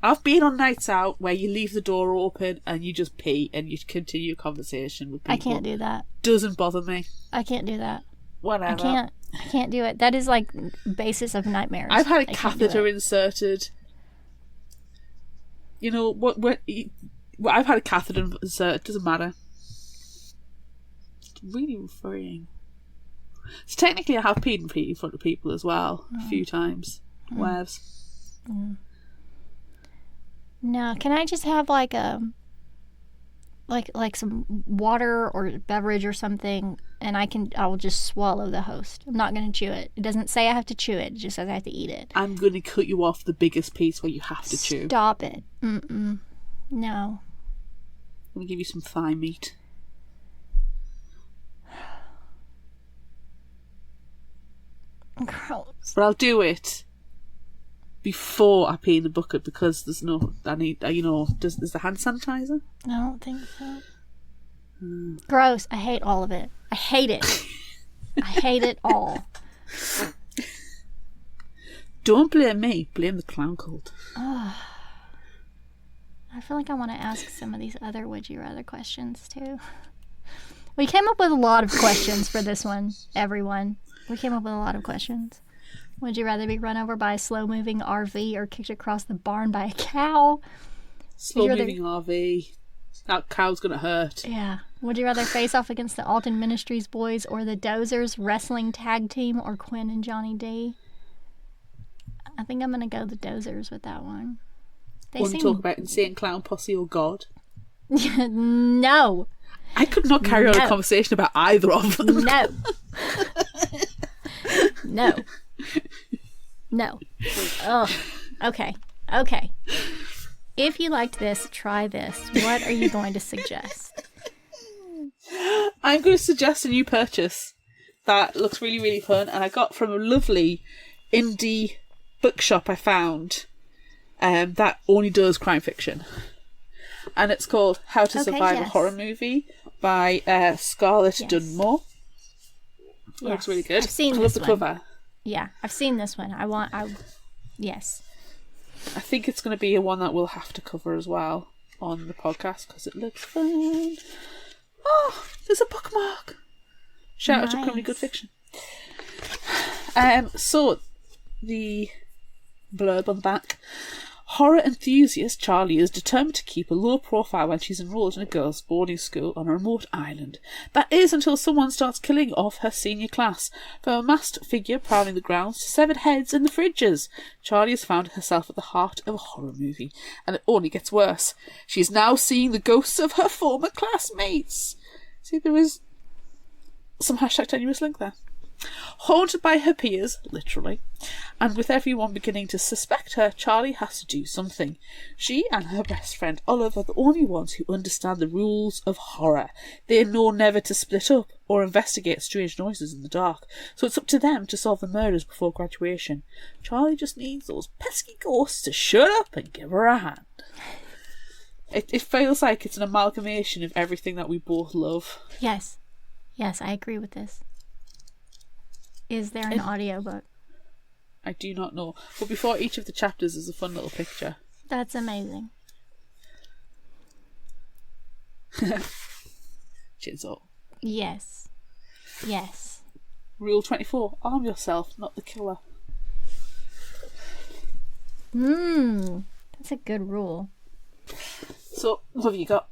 Speaker 2: I've been on nights out where you leave the door open and you just pee and you continue a conversation with people.
Speaker 1: I can't do that.
Speaker 2: Doesn't bother me.
Speaker 1: I can't do that.
Speaker 2: Whatever.
Speaker 1: I can't do it. That is like basis of nightmares.
Speaker 2: I've had a
Speaker 1: I can't do
Speaker 2: catheter
Speaker 1: it.
Speaker 2: inserted. You know what? I've had a catheter inserted. Doesn't matter. It's really freeing. So technically, I have peed and peed in front of people as well a few times. Whereas.
Speaker 1: No, can I just have like a like some water or beverage or something, and I will just swallow the host. I'm not going to chew it. It doesn't say I have to chew it. It just says I have to eat it.
Speaker 2: I'm going to cut you off the biggest piece where you have to chew.
Speaker 1: Stop it. Mm-mm. No.
Speaker 2: I'm going to give you some thigh meat.
Speaker 1: Gross.
Speaker 2: But I'll do it before I pee in the bucket because there's no. I need. There's the hand sanitizer.
Speaker 1: I don't think so. Gross. I hate all of it. I hate it. I hate it all.
Speaker 2: Don't blame me. Blame the clown cult.
Speaker 1: I feel like I want to ask some of these other would you rather questions too. We came up with a lot of questions for this one, everyone. We came up with a lot of questions. Would you rather be run over by a slow-moving RV or kicked across the barn by a cow?
Speaker 2: Slow-moving RV. That cow's going to hurt.
Speaker 1: Yeah. Would you rather face off against the Alton Ministries boys or the Dozers wrestling tag team or Quinn and Johnny D? I think I'm going to go the Dozers with that one. They
Speaker 2: Want to talk about Insane Clown Posse or God?
Speaker 1: No.
Speaker 2: I could not carry on a conversation about either of them.
Speaker 1: No. No. No. Oh. Okay. If you liked this, try this. What are you going to suggest?
Speaker 2: I'm going to suggest a new purchase that looks really, really fun, and I got from a lovely indie bookshop I found that only does crime fiction. And it's called How to Survive a Horror Movie by Scarlett Dunmore. It looks really good.
Speaker 1: I've seen
Speaker 2: I love
Speaker 1: this
Speaker 2: the
Speaker 1: one.
Speaker 2: cover.
Speaker 1: Yeah, I've seen this one. Yes.
Speaker 2: I think it's going to be a one that we'll have to cover as well on the podcast because it looks fun. Oh, there's a bookmark. Shout out to Criminally Good Fiction. So, the blurb on the back. Horror enthusiast Charlie is determined to keep a low profile when she's enrolled in a girls' boarding school on a remote island. That is until someone starts killing off her senior class. From a masked figure prowling the grounds to severed heads in the fridges, Charlie has found herself at the heart of a horror movie, and it only gets worse. She is now seeing the ghosts of her former classmates. See, there is some hashtag tenuous link there. Haunted by her peers, literally, and with everyone beginning to suspect her, Charlie has to do something. She and her best friend Olive are the only ones who understand the rules of horror. They know never to split up or investigate strange noises in the dark, so it's up to them to solve the murders before graduation. Charlie just needs those pesky ghosts to shut up and give her a hand. It feels like it's an amalgamation of everything that we both love.
Speaker 1: Yes, I agree with this. Is there an audiobook?
Speaker 2: I do not know. But before each of the chapters is a fun little picture.
Speaker 1: That's amazing.
Speaker 2: Chisel.
Speaker 1: Yes.
Speaker 2: Rule 24. Arm yourself, not the killer.
Speaker 1: That's a good rule.
Speaker 2: So, what have you got?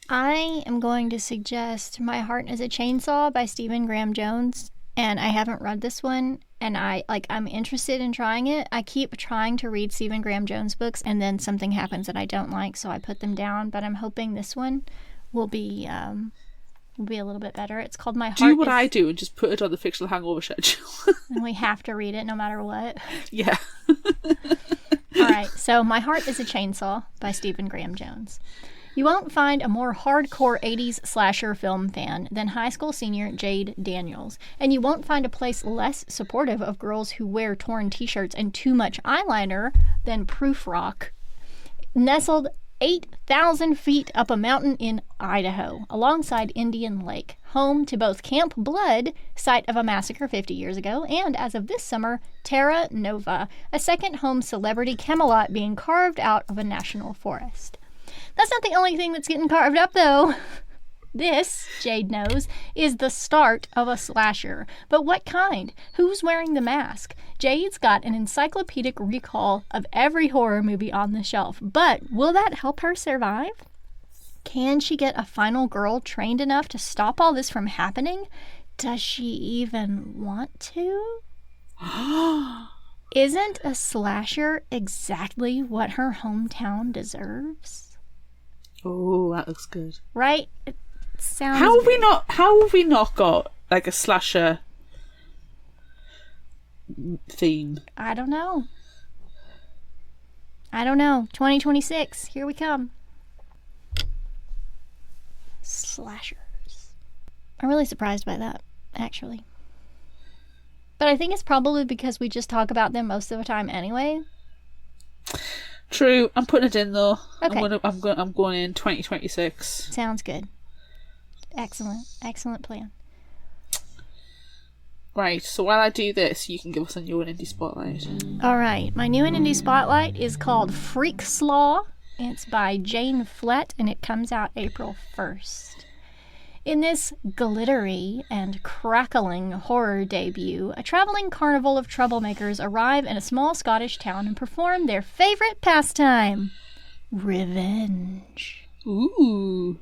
Speaker 1: I am going to suggest My Heart is a Chainsaw by Stephen Graham Jones, and I haven't read this one, and I'm interested in trying it. I keep trying to read Stephen Graham Jones books, and then something happens that I don't like, so I put them down, but I'm hoping this one will be a little bit better. It's called My Heart
Speaker 2: Do what I do and just put it on the Fictional Hangover schedule.
Speaker 1: And we have to read it no matter what.
Speaker 2: Yeah.
Speaker 1: All right, so My Heart is a Chainsaw by Stephen Graham Jones. You won't find a more hardcore 80s slasher film fan than high school senior Jade Daniels, and you won't find a place less supportive of girls who wear torn t-shirts and too much eyeliner than Proof Rock. Nestled 8,000 feet up a mountain in Idaho, alongside Indian Lake, home to both Camp Blood, site of a massacre 50 years ago, and, as of this summer, Terra Nova, a second home celebrity Camelot being carved out of a national forest. That's not the only thing that's getting carved up, though. This, Jade knows, is the start of a slasher. But what kind? Who's wearing the mask? Jade's got an encyclopedic recall of every horror movie on the shelf. But will that help her survive? Can she get a final girl trained enough to stop all this from happening? Does she even want to? Isn't a slasher exactly what her hometown deserves?
Speaker 2: Oh, that looks good.
Speaker 1: Right? It sounds
Speaker 2: How have
Speaker 1: good.
Speaker 2: we not got like a slasher theme?
Speaker 1: I don't know. 2026. Here we come. Slashers. I'm really surprised by that, actually. But I think it's probably because we just talk about them most of the time anyway.
Speaker 2: True. I'm putting it in though.
Speaker 1: Okay.
Speaker 2: I'm going in 2026.
Speaker 1: Sounds good. Excellent plan.
Speaker 2: Right. So while I do this, you can give us a new indie spotlight.
Speaker 1: All right. My new indie spotlight is called Freak's Law. It's by Jane Flett, and it comes out April 1st. In this glittery and crackling horror debut, a traveling carnival of troublemakers arrive in a small Scottish town and perform their favorite pastime, revenge.
Speaker 2: Ooh.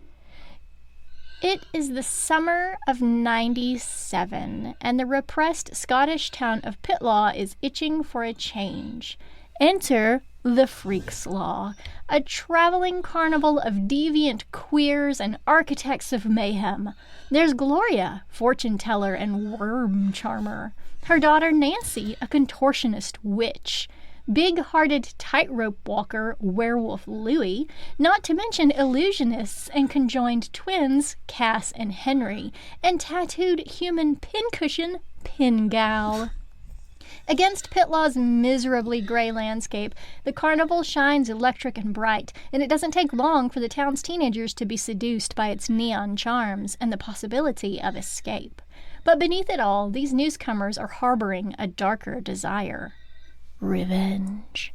Speaker 1: It is the summer of 97, and the repressed Scottish town of Pitlaw is itching for a change. Enter the Freak's Law, a traveling carnival of deviant queers and architects of mayhem. There's Gloria, fortune teller and worm charmer. Her daughter Nancy, a contortionist witch. Big-hearted tightrope walker werewolf Louie, not to mention illusionists and conjoined twins Cass and Henry, and tattooed human pincushion Pingal. Against Pitlaw's miserably grey landscape, the carnival shines electric and bright, and it doesn't take long for the town's teenagers to be seduced by its neon charms and the possibility of escape. But beneath it all, these newcomers are harboring a darker desire. Revenge.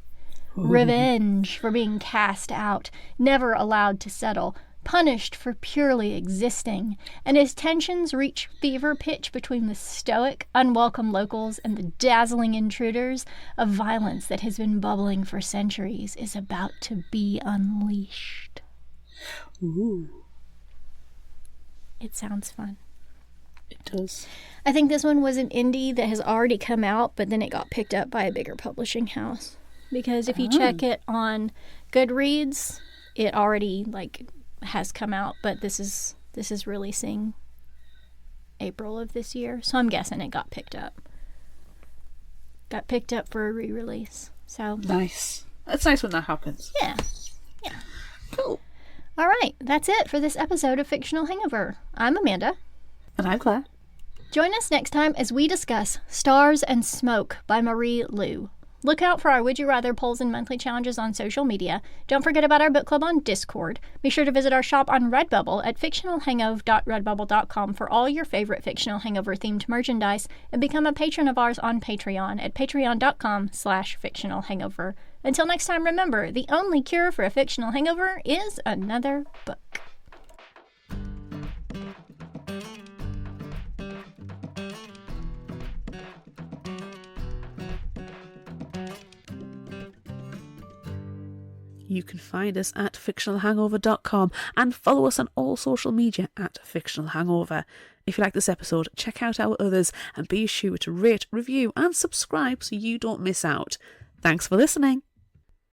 Speaker 1: Ooh. Revenge for being cast out, never allowed to settle, punished for purely existing, and as tensions reach fever pitch between the stoic, unwelcome locals and the dazzling intruders, a violence that has been bubbling for centuries is about to be unleashed.
Speaker 2: Ooh.
Speaker 1: It sounds fun.
Speaker 2: It does.
Speaker 1: I think this one was an indie that has already come out, but then it got picked up by a bigger publishing house. Because if you check it on Goodreads, it already has come out, but this is releasing April of this year, so I'm guessing it got picked up for a re-release. So
Speaker 2: nice. It's nice when that happens.
Speaker 1: Yeah
Speaker 2: Cool.
Speaker 1: All right, that's it for this episode of Fictional Hangover. I'm Amanda,
Speaker 2: and I'm Claire.
Speaker 1: Join us next time as we discuss Stars and Smoke by Marie Lu. Look out for our Would You Rather polls and monthly challenges on social media. Don't forget about our book club on Discord. Be sure to visit our shop on Redbubble at fictionalhangover.redbubble.com for all your favorite Fictional Hangover-themed merchandise, and become a patron of ours on Patreon at patreon.com/fictionalhangover. Until next time, remember, the only cure for a fictional hangover is another book.
Speaker 2: You can find us at fictionalhangover.com and follow us on all social media at Fictional Hangover. If you like this episode, check out our others and be sure to rate, review and subscribe so you don't miss out. Thanks for listening.